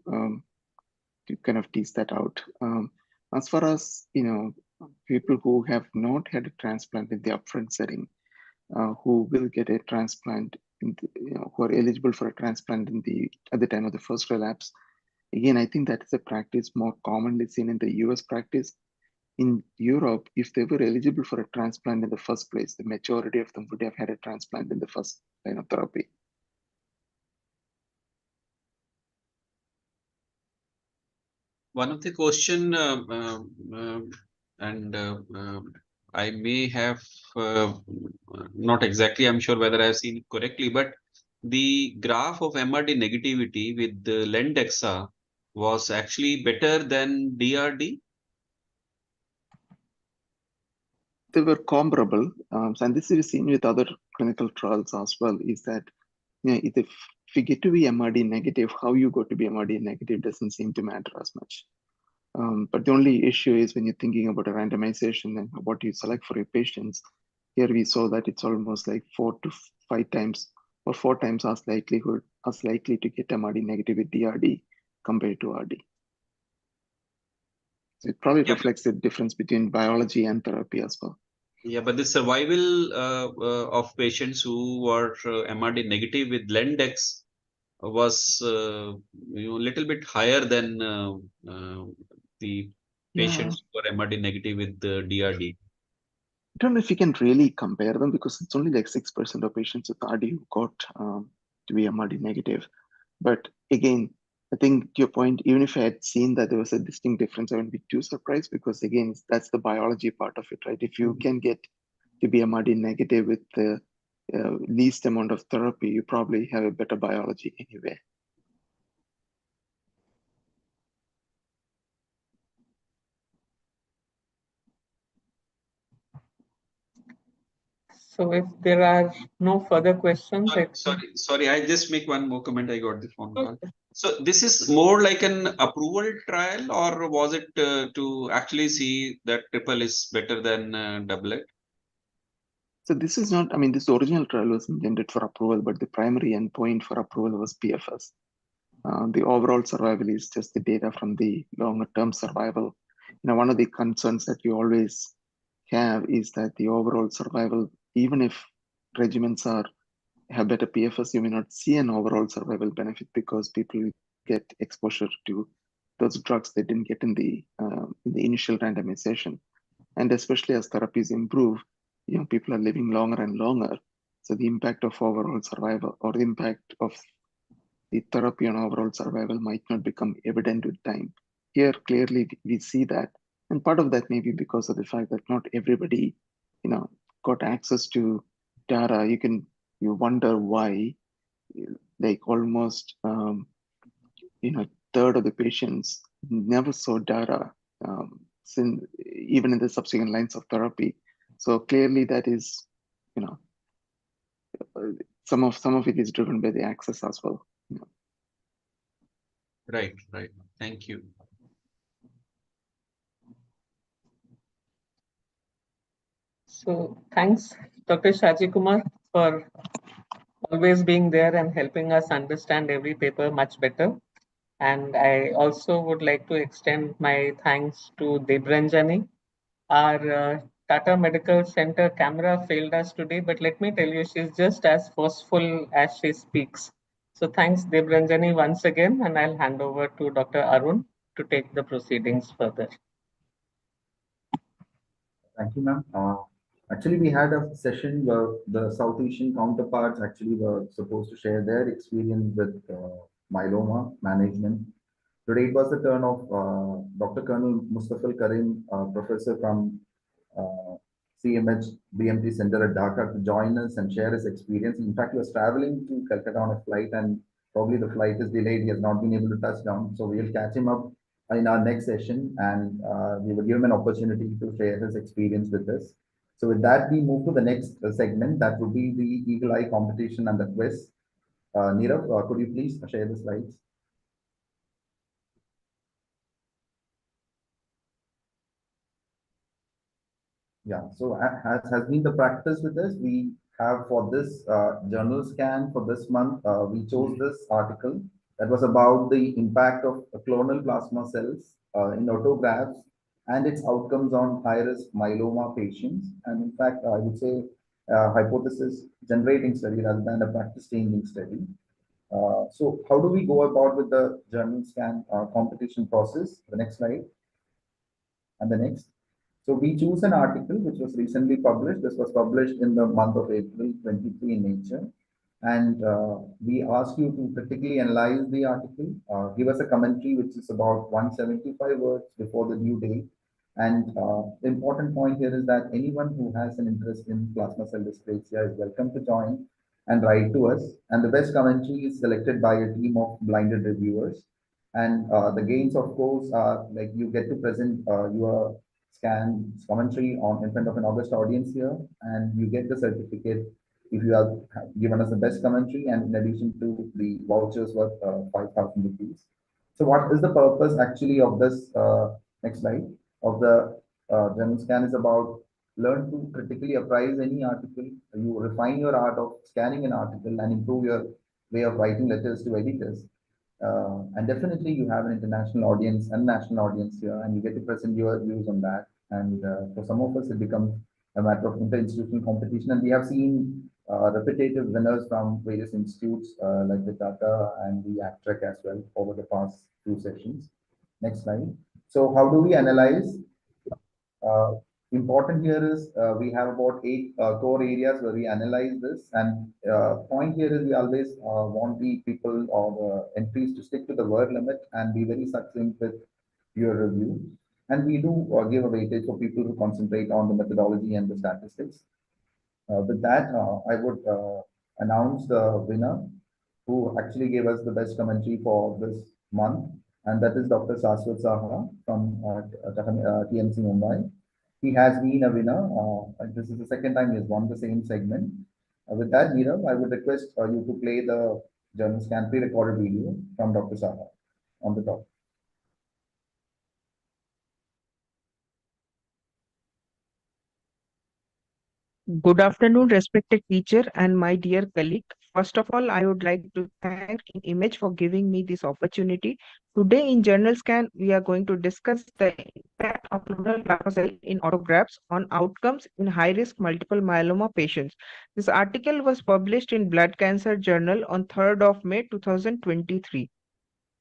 kind of tease that out. As far as, people who have not had a transplant in the upfront setting, who will get a transplant, who are eligible for a transplant at the time of the first relapse. Again, I think that is a practice more commonly seen in the US practice. In Europe, if they were eligible for a transplant in the first place, the majority of them would have had a transplant in the first line of therapy. One of the question I may have not exactly, I'm sure whether I've seen it correctly, but the graph of MRD negativity with the Lendexa was actually better than DRD. They were comparable, and this is seen with other clinical trials as well, is that if you get to be MRD negative, how you go to be MRD negative doesn't seem to matter as much. But the only issue is when you're thinking about a randomization and what you select for your patients, here we saw that it's almost like 4 to 5 times or 4 times as likely to get MRD negative with DRD compared to RD. So it probably reflects the difference between biology and therapy as well. Yeah, but the survival of patients who were MRD negative with Lendex was little bit higher than the patients who were MRD negative with the DRD. I don't know if you can really compare them because it's only like 6% of patients with RD who got to be MRD negative. But again, I think to your point, even if I had seen that there was a distinct difference, I wouldn't be too surprised because again, that's the biology part of it, right? If you can get to be MRD negative with the least amount of therapy, you probably have a better biology anyway. So if there are no further questions, Sorry, I just make one more comment. I got the phone call. So this is more like an approval trial, or was it to actually see that triple is better than doublet? So this is not, I mean, this original trial was intended for approval, but the primary endpoint for approval was PFS. The overall survival is just the data from the longer term survival. One of the concerns that we always have is that the overall survival, even if regimens have better PFS, you may not see an overall survival benefit because people get exposure to those drugs they didn't get in the initial randomization. And especially as therapies improve, people are living longer and longer. So the impact of overall survival or the impact of the therapy on overall survival might not become evident with time. Here, clearly, we see that. And part of that may be because of the fact that not everybody, got access to data. You wonder why, like almost, third of the patients never saw data, since even in the subsequent lines of therapy. So clearly, that is, some of it is driven by the access as well. Right. Thank you. So thanks, Dr. Shaji Kumar, for always being there and helping us understand every paper much better. And I also would like to extend my thanks to Debranjani. Our Tata Medical Center camera failed us today, but let me tell you, she's just as forceful as she speaks. So thanks, Debranjani, once again, and I'll hand over to Dr. Arun to take the proceedings further. Thank you, ma'am. Actually, we had a session where the South Asian counterparts actually were supposed to share their experience with myeloma management. Today, it was the turn of Dr. Colonel Mustafal Karim, professor from CMH BMT Center at Dhaka, to join us and share his experience. In fact, he was traveling to Calcutta on a flight, and probably the flight is delayed. He has not been able to touch down. So we'll catch him up in our next session, and we will give him an opportunity to share his experience with us. So with that, we move to the next segment. That would be the Eagle Eye competition and the quiz. Nirav, could you please share the slides? Yeah, so as has been the practice with us, we have for this journal scan for this month, we chose this article that was about the impact of clonal plasma cells in autographs and its outcomes on high-risk myeloma patients. And in fact, I would say hypothesis generating study rather than a practice changing study. So how do we go about with the journal scan competition process? The next slide and the next. So we choose an article which was recently published. This was published in the month of April 23 in Nature. And we ask you to critically analyze the article, give us a commentary which is about 175 words before the due date. And the important point here is that anyone who has an interest in plasma cell dysplasia is welcome to join and write to us. And the best commentary is selected by a team of blinded reviewers. And the gains, of course, are like you get to present your scan commentary on in front of an august audience here, and you get the certificate if you have given us the best commentary, and in addition to the vouchers worth 5,000 rupees. So, what is the purpose actually of this? Next slide of the journal scan is about learn to critically appraise any article. You refine your art of scanning an article and improve your way of writing letters to editors. And definitely you have an international audience and national audience here, and you get to present your views on that. And for some of us, it becomes a matter of inter-institutional competition. And we have seen repetitive winners from various institutes like the Tata and the ACTREC as well over the past few sessions. Next slide. So how do we analyze? Uh, Important here is we have about 8 core areas where we analyze this, and point here is we always want the people or the entries to stick to the word limit and be very succinct with your review. And we do give a weightage for people who concentrate on the methodology and the statistics. With that, I would announce the winner who actually gave us the best commentary for this month, and that is Dr. Saswat Saha from TMC Mumbai. He has been a winner. This is the second time he has won the same segment. With that, Nirav, I would request you to play the journal scan pre-recorded video from Dr. Saha on the top. Good afternoon, respected teacher and my dear colleague. First of all, I would like to thank Image for giving me this opportunity. Today in Journal Scan, we are going to discuss the impact of clonal plasma cell in autografts on outcomes in high-risk multiple myeloma patients. This article was published in Blood Cancer Journal on 3rd of May 2023.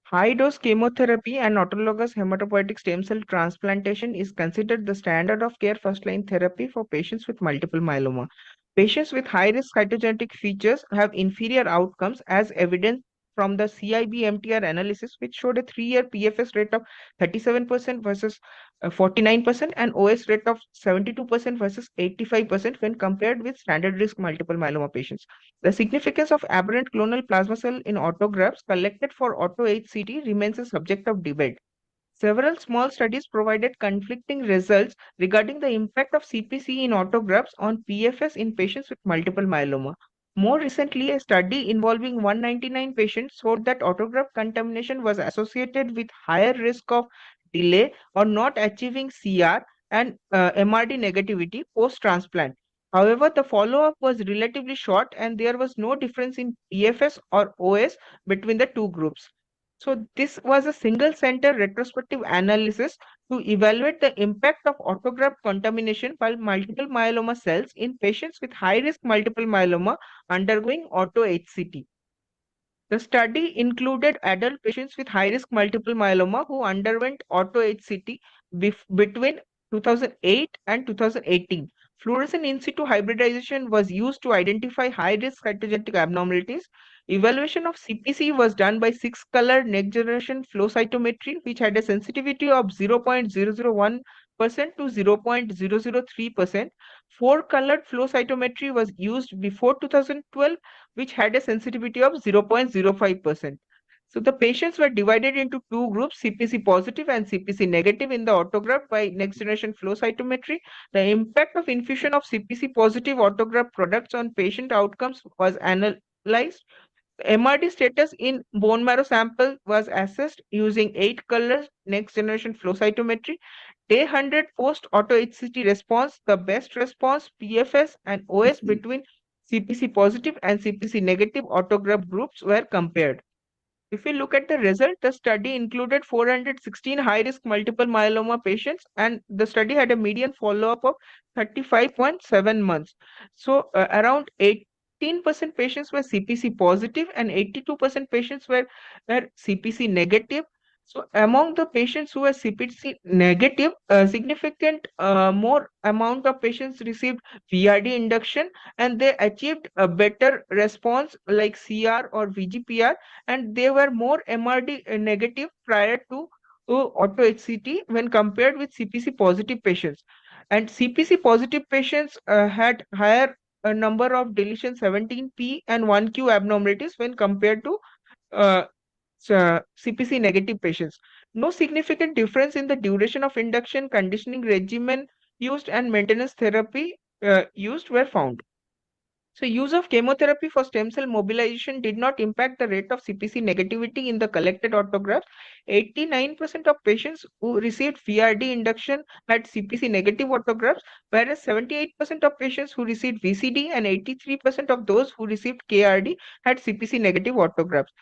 High-dose chemotherapy and autologous hematopoietic stem cell transplantation is considered the standard of care first-line therapy for patients with multiple myeloma. Patients with high-risk cytogenetic features have inferior outcomes as evidenced from the CIB-MTR analysis, which showed a 3-year PFS rate of 37% versus 49% and OS rate of 72% versus 85% when compared with standard risk multiple myeloma patients. The significance of aberrant clonal plasma cell in autografts collected for auto-HCT remains a subject of debate. Several small studies provided conflicting results regarding the impact of CPC in autografts on PFS in patients with multiple myeloma. More recently, a study involving 199 patients showed that autograft contamination was associated with higher risk of delay or not achieving CR and MRD negativity post-transplant. However, the follow-up was relatively short and there was no difference in PFS or OS between the two groups. So this was a single center retrospective analysis to evaluate the impact of autograft contamination by multiple myeloma cells in patients with high risk multiple myeloma undergoing auto-HCT. The study included adult patients with high-risk multiple myeloma who underwent auto-HCT between 2008 and 2018. Fluorescent in situ hybridization was used to identify high-risk cytogenetic abnormalities. Evaluation of CPC was done by 6-color next-generation flow cytometry, which had a sensitivity of 0.001% to 0.003%. 4-colored flow cytometry was used before 2012, which had a sensitivity of 0.05%. So the patients were divided into two groups, CPC positive and CPC negative in the autograft by next generation flow cytometry. The impact of infusion of CPC positive autograft products on patient outcomes was analyzed. MRD status in bone marrow sample was assessed using 8-color next generation flow cytometry. Day 100 post auto HCT response, the best response, PFS and OS between CPC positive and CPC negative autograft groups were compared. If we look at the result, the study included 416 high-risk multiple myeloma patients, and the study had a median follow-up of 35.7 months. So around 18% patients were CPC positive and 82% patients were CPC negative. So among the patients who were CPC negative, a significant more amount of patients received VRD induction and they achieved a better response like CR or VGPR, and they were more MRD negative prior to auto HCT when compared with CPC positive patients. And CPC positive patients had higher number of deletion 17p and 1q abnormalities when compared to uh, CPC negative patients. No significant difference in the duration of induction, conditioning regimen used, and maintenance therapy used were found. So use of chemotherapy for stem cell mobilization did not impact the rate of CPC negativity in the collected autographs. 89% of patients who received VRD induction had CPC negative autographs, whereas 78% of patients who received VCD and 83% of those who received KRD had CPC negative autographs.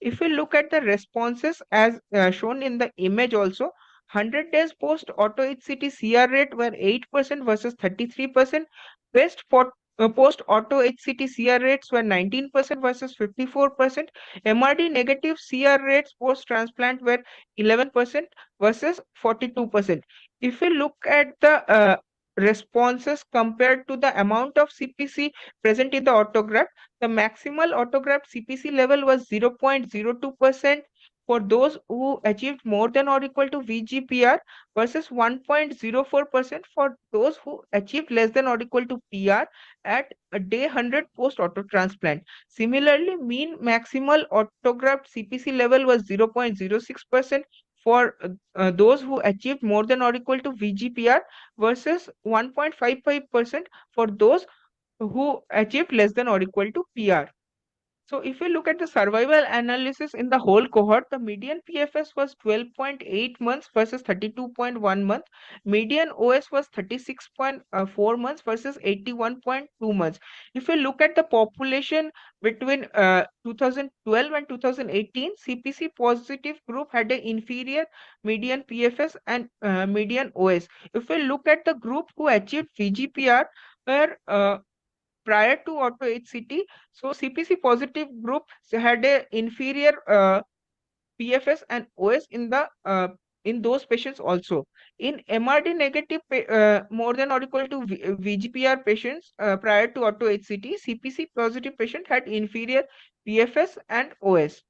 If we look at the responses as shown in the image also, 100 days post auto HCT CR rate were 8% versus 33%. Best for post auto HCT CR rates were 19% versus 54%. MRD negative CR rates post transplant were 11% versus 42%. If we look at the responses compared to the amount of CPC present in the autograft, the maximal autograft CPC level was 0.02% for those who achieved more than or equal to VGPR versus 1.04% for those who achieved less than or equal to PR at a day 100 post auto transplant. Similarly, mean maximal autograft CPC level was 0.06% for those who achieved more than or equal to VGPR versus 1.55% for those who achieved less than or equal to PR. So if we look at the survival analysis in the whole cohort, the median PFS was 12.8 months versus 32.1 months. Median OS was 36.4 months versus 81.2 months. If we look at the population between 2012 and 2018, CPC positive group had an inferior median PFS and median OS. If we look at the group who achieved VGPR, where prior to auto HCT, so CPC positive group had a inferior PFS and OS in those patients also. In MRD negative more than or equal to VGPR patients prior to auto HCT, CPC positive patient had inferior PFS and OS.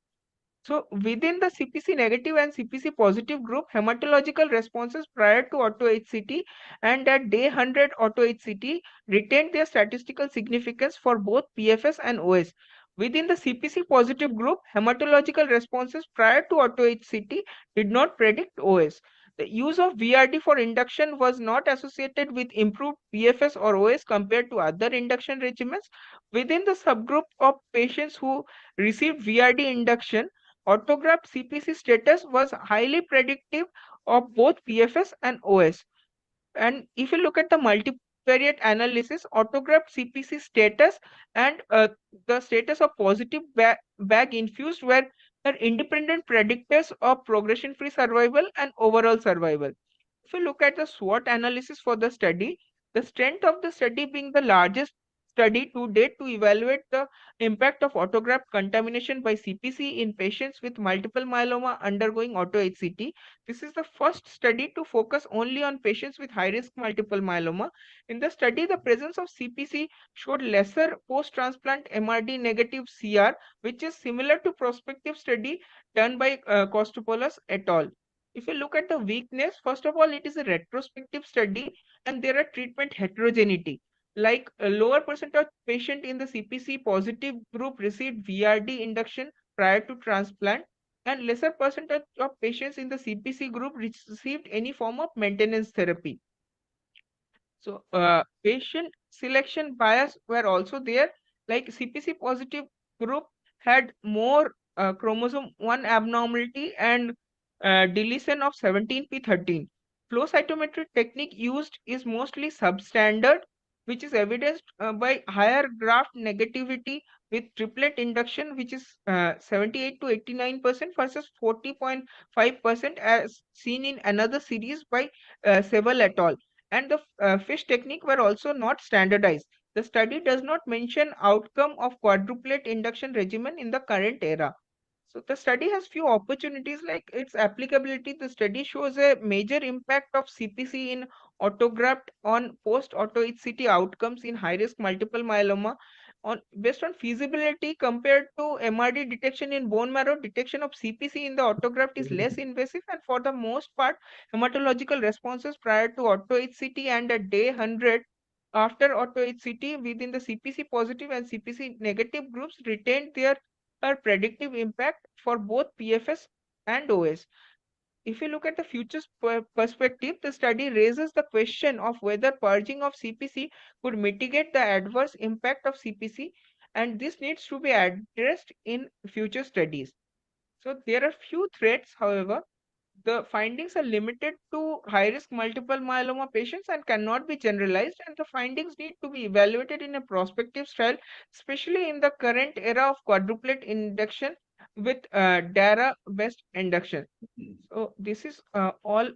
So within the CPC negative and CPC positive group, hematological responses prior to auto HCT and at day 100 auto HCT retained their statistical significance for both PFS and OS. Within the CPC positive group, hematological responses prior to auto HCT did not predict OS. The use of VRD for induction was not associated with improved PFS or OS compared to other induction regimens. Within the subgroup of patients who received VRD induction, autograft CPC status was highly predictive of both PFS and OS. And if you look at the multivariate analysis, autograft CPC status and the status of positive bag infused were independent predictors of progression-free survival and overall survival. If you look at the SWOT analysis for the study, the strength of the study being the largest study to date to evaluate the impact of autograft contamination by CPC in patients with multiple myeloma undergoing auto HCT. This is the first study to focus only on patients with high-risk multiple myeloma. In the study, the presence of CPC showed lesser post-transplant MRD negative CR, which is similar to prospective study done by Kostopoulos et al. If you look at the weakness, first of all, it is a retrospective study and there are treatment heterogeneity. Like a lower percentage patient in the CPC positive group received VRD induction prior to transplant, and lesser percentage of patients in the CPC group received any form of maintenance therapy. So patient selection bias were also there, like CPC positive group had more chromosome 1 abnormality and deletion of 17p13. Flow cytometry technique used is mostly substandard, which is evidenced by higher graft negativity with triplet induction, which is 78 to 89% versus 40.5% as seen in another series by Seval et al. And the FISH technique were also not standardized. The study does not mention outcome of quadruplet induction regimen in the current era. So the study has few opportunities like its applicability. The study shows a major impact of CPC in autograft on post-auto HCT outcomes in high-risk multiple myeloma. based on feasibility compared to MRD detection in bone marrow, detection of CPC in the autograft is less invasive, and for the most part, hematological responses prior to auto-HCT and at day 100 after auto-HCT within the CPC positive and CPC negative groups retained their predictive impact for both PFS and OS. If you look at the future perspective, the study raises the question of whether purging of CPC could mitigate the adverse impact of CPC, and this needs to be addressed in future studies. So there are few threats, however. The findings are limited to high-risk multiple myeloma patients and cannot be generalized, and the findings need to be evaluated in a prospective trial, especially in the current era of quadruplet induction with DARA-based induction. So this is all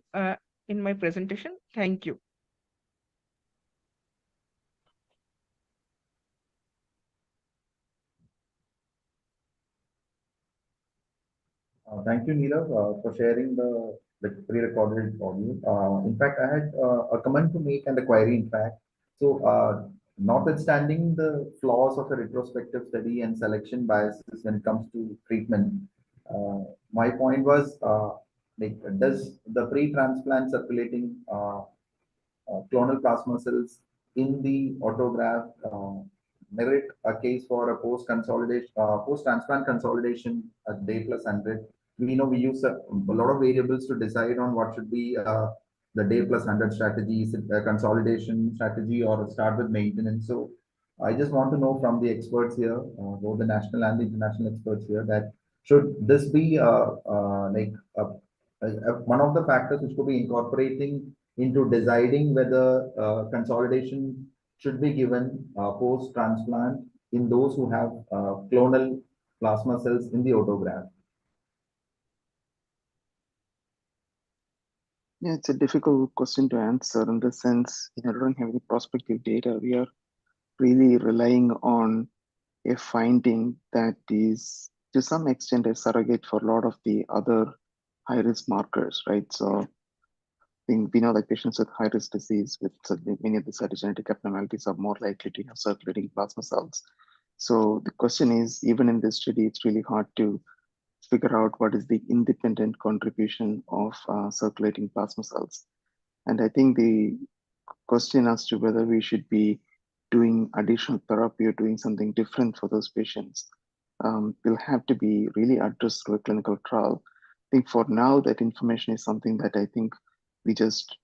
in my presentation. Thank you. Thank you, Neerav, for sharing the pre-recorded audio. In fact, I had a comment to make and a query, in fact. So, notwithstanding the flaws of a retrospective study and selection biases when it comes to treatment, my point was, like, does the pre-transplant circulating clonal plasma cells in the autograft merit a case for a post-consolidation, post-transplant consolidation at day plus 100? We know we use a lot of variables to decide on what should be the day plus 100 strategy, is it a consolidation strategy or start with maintenance? So I just want to know from the experts here, both the national and the international experts here, that should this be like one of the factors which could be incorporating into deciding whether consolidation should be given post-transplant in those who have clonal plasma cells in the autograft? Yeah, it's a difficult question to answer in the sense, I don't have any prospective data. We are really relying on a finding that is to some extent a surrogate for a lot of the other high-risk markers, right? So we know that patients with high-risk disease with many of the cytogenetic abnormalities are more likely to have circulating plasma cells. So the question is, even in this study, it's really hard to figure out what is the independent contribution of circulating plasma cells. And I think the question as to whether we should be doing additional therapy or doing something different for those patients will have to be really addressed through a clinical trial. I think for now, that information is something that I think we just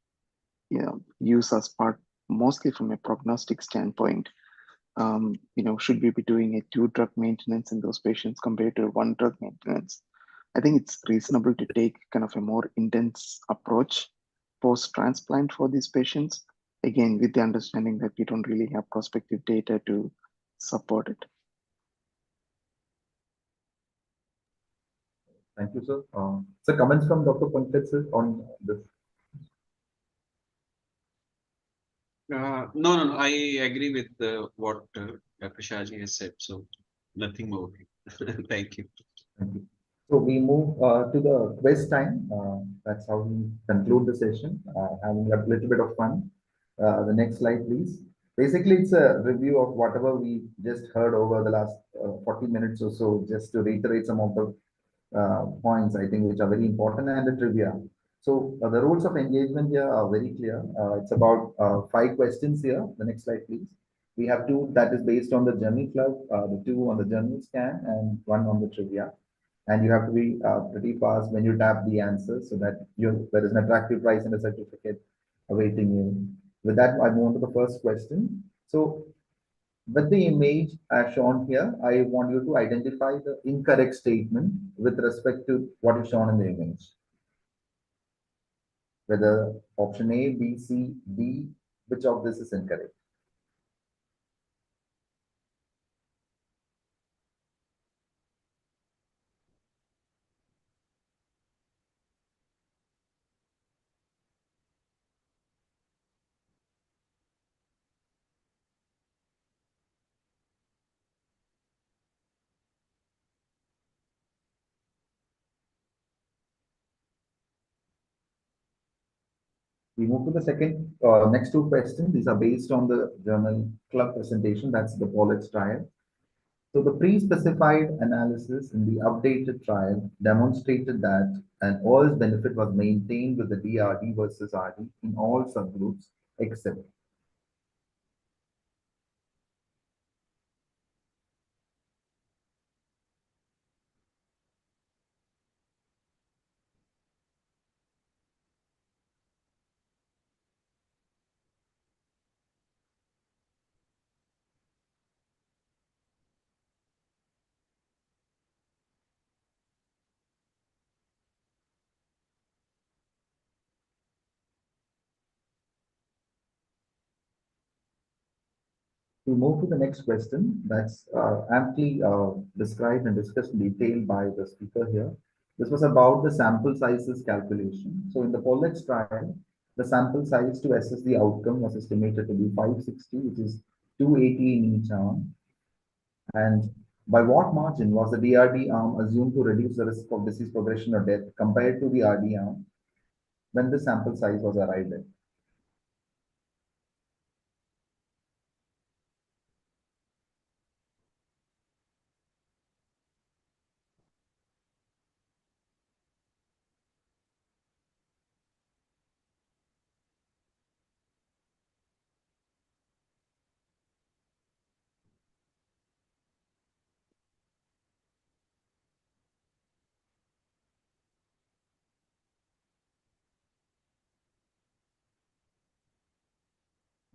use as part mostly from a prognostic standpoint. Should we be doing a 2-drug maintenance in those patients compared to a 1-drug maintenance? I think it's reasonable to take kind of a more intense approach post-transplant for these patients, again, with the understanding that we don't really have prospective data to support it. Thank you, sir. So comments from Dr. Pankaj sir on this? No, I agree with what Dr. Shaji has said. So nothing more. Thank you. Thank you. So we move to the quiz time. That's how we conclude the session, having a little bit of fun. The next slide, please. Basically, it's a review of whatever we just heard over the last 40 minutes or so, just to reiterate some of the points, I think, which are very important, and the trivia. So the rules of engagement here are very clear. It's about 5 questions here. The next slide, please. We have 2 that is based on the Journal Club, the 2 on the Journal Scan, and 1 on the trivia. And you have to be pretty fast when you tap the answers so that there is an attractive prize and a certificate awaiting you. With that, I move on to the first question. So with the image as shown here, I want you to identify the incorrect statement with respect to what is shown in the image. Whether option A, B, C, D, which of this is incorrect? We move to the next 2 questions. These are based on the Journal Club presentation. That's the Pollett's trial. So the pre-specified analysis in the updated trial demonstrated that an OS benefit was maintained with the DRD versus RD in all subgroups except we move to the next question that's amply described and discussed in detail by the speaker here. This was about the sample sizes calculation. So in the POLEX trial, the sample size to assess the outcome was estimated to be 560, which is 280 in each arm. And by what margin was the DRD arm assumed to reduce the risk of disease progression or death compared to the RD arm when the sample size was arrived at?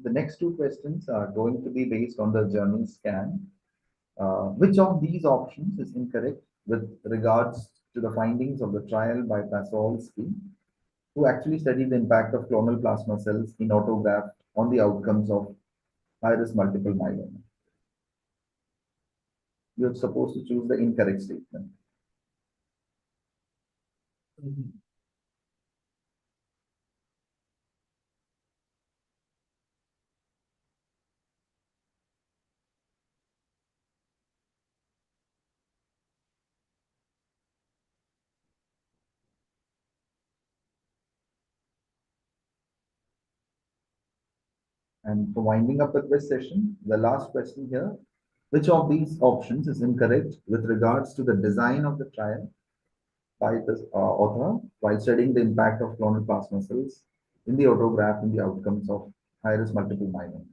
The next two questions are going to be based on the journal scan. Which of these options is incorrect with regards to the findings of the trial by Pasolsky, who actually studied the impact of clonal plasma cells in autograft on the outcomes of high-risk multiple myeloma? You're supposed to choose the incorrect statement. And for winding up with this session, the last question here, which of these options is incorrect with regards to the design of the trial by the author while studying the impact of clonal plasma cells in the autograft in the outcomes of high-risk multiple myeloma?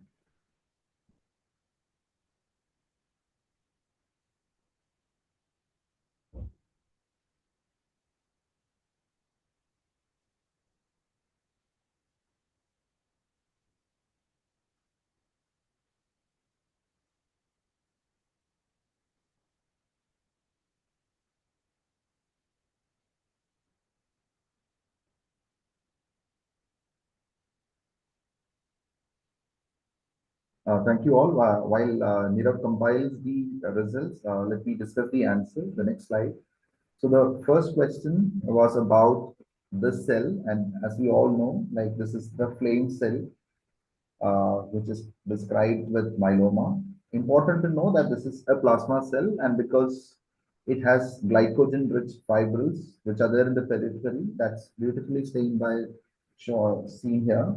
Thank you all. While Nirav compiles the results, let me discuss the answer. The next slide. So the first question was about this cell, and as we all know, like this is the flame cell, which is described with myeloma. Important to know that this is a plasma cell, and because it has glycogen-rich fibrils, which are there in the periphery, that's beautifully stained by seen here.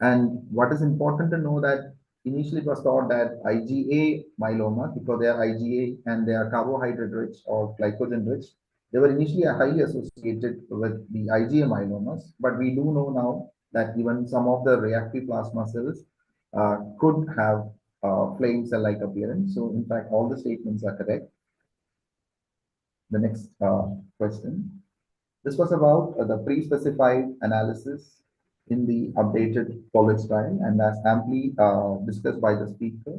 And what is important to know that initially it was thought that IgA myeloma, because they are IgA and they are carbohydrate-rich or glycogen-rich, they were initially highly associated with the IgA myelomas, but we do know now that even some of the reactive plasma cells could have flame cell-like appearance. So in fact, all the statements are correct. The next question. This was about the pre-specified analysis in the updated POLEX trial, and as amply discussed by the speaker,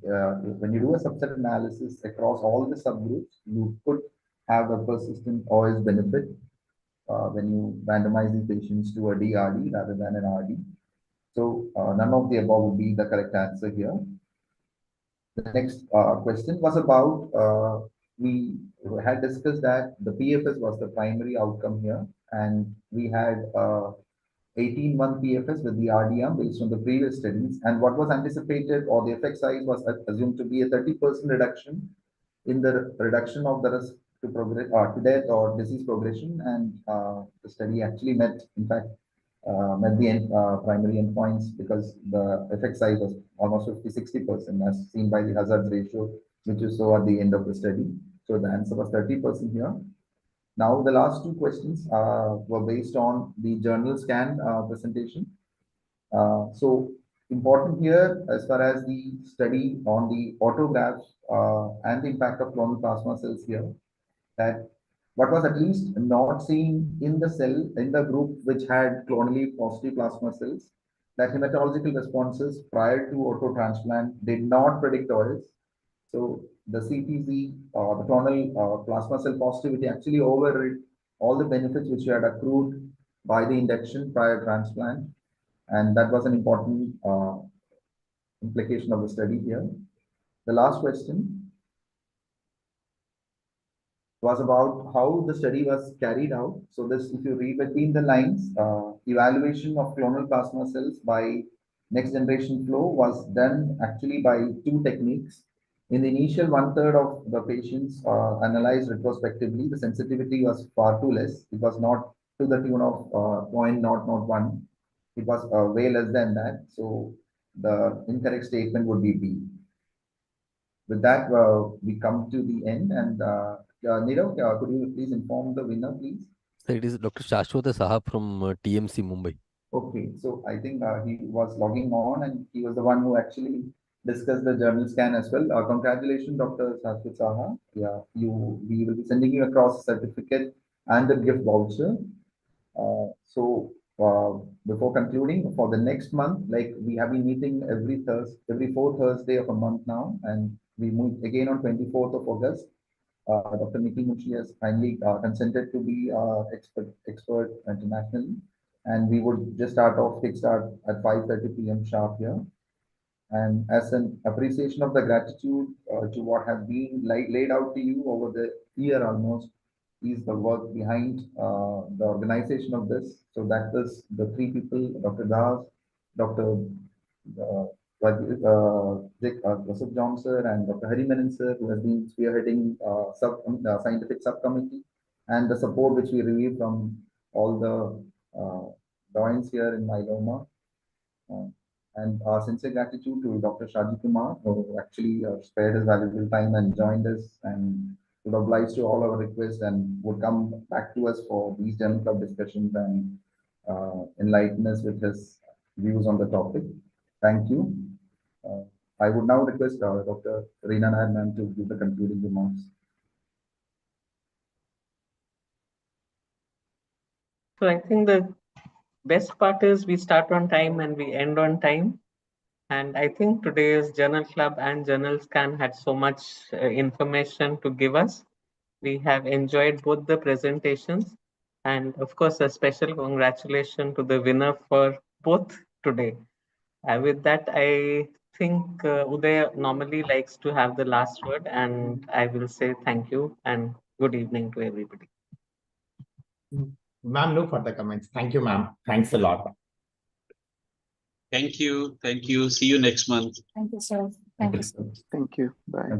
when you do a subset analysis across all the subgroups, you could have a persistent OS benefit when you randomize these patients to a DRD rather than an RD. So none of the above would be the correct answer here. The next question was about, we had discussed that the PFS was the primary outcome here, and we had 18-month PFS with the RD arm based on the previous studies. And what was anticipated, or the effect size was assumed to be a 30% reduction in the reduction of the risk to progress or to death or disease progression. And the study actually met, in fact, met the primary endpoints because the effect size was almost 50-60% as seen by the hazard ratio which you saw at the end of the study. So the answer was 30% here. Now, the last two questions were based on the journal scan presentation. So important here as far as the study on the autographs and the impact of clonal plasma cells here, that what was at least not seen in the cell, in the group which had clonally positive plasma cells, that hematological responses prior to auto transplant did not predict OS. So the CPC, the clonal plasma cell positivity actually overrid all the benefits which you had accrued by the induction prior transplant. And that was an important implication of the study here. The last question was about how the study was carried out. So this, if you read between the lines, evaluation of clonal plasma cells by next generation flow was done actually by two techniques. In the initial 1/3 of the patients analyzed retrospectively, the sensitivity was far too less. It was not to the tune of 0.001. It was way less than that. So the incorrect statement would be B. With that, we come to the end. And Nirav, could you please inform the winner, please? So it is Dr. Shashwata Saha from TMC Mumbai. Okay, so I think he was logging on and he was the one who actually discussed the journal scan as well. Congratulations, Dr. Shashwat Saha. Yeah, we will be sending you across a certificate and a gift voucher. Before concluding, for the next month, like we have been meeting every fourth Thursday of a month now, and we meet again on 24th of August. Dr. Nikki Mushi has kindly consented to be expert internationally, and we would just kickstart at 5:30 p.m. sharp here. And as an appreciation of the gratitude to what has been laid out to you over the year almost, is the work behind the organization of this. So that was the three people, Dr. Das, Dr. Joseph Johnson and Dr. Hari Menon sir, who has been spearheading scientific subcommittee, and the support which we receive from all the doyens here in myeloma. And our sincere gratitude to Dr. Shaji Kumar, who actually spared his valuable time and joined us and would oblige to all our requests and would come back to us for these journal club discussions and enlighten us with his views on the topic. Thank you. I would now request Dr. Reena Nair ma'am to give the concluding remarks. So I think the best part is we start on time and we end on time. And I think today's Journal Club and Journal Scan had so much information to give us. We have enjoyed both the presentations. And of course, a special congratulations to the winner for both today. With that, I think Uday normally likes to have the last word, and I will say thank you and good evening to everybody. Ma'am, no further comments. Thank you, ma'am. Thanks a lot. Thank you. Thank you. See you next month. Thank you, sir. Thank you, sir. Thank you. Bye.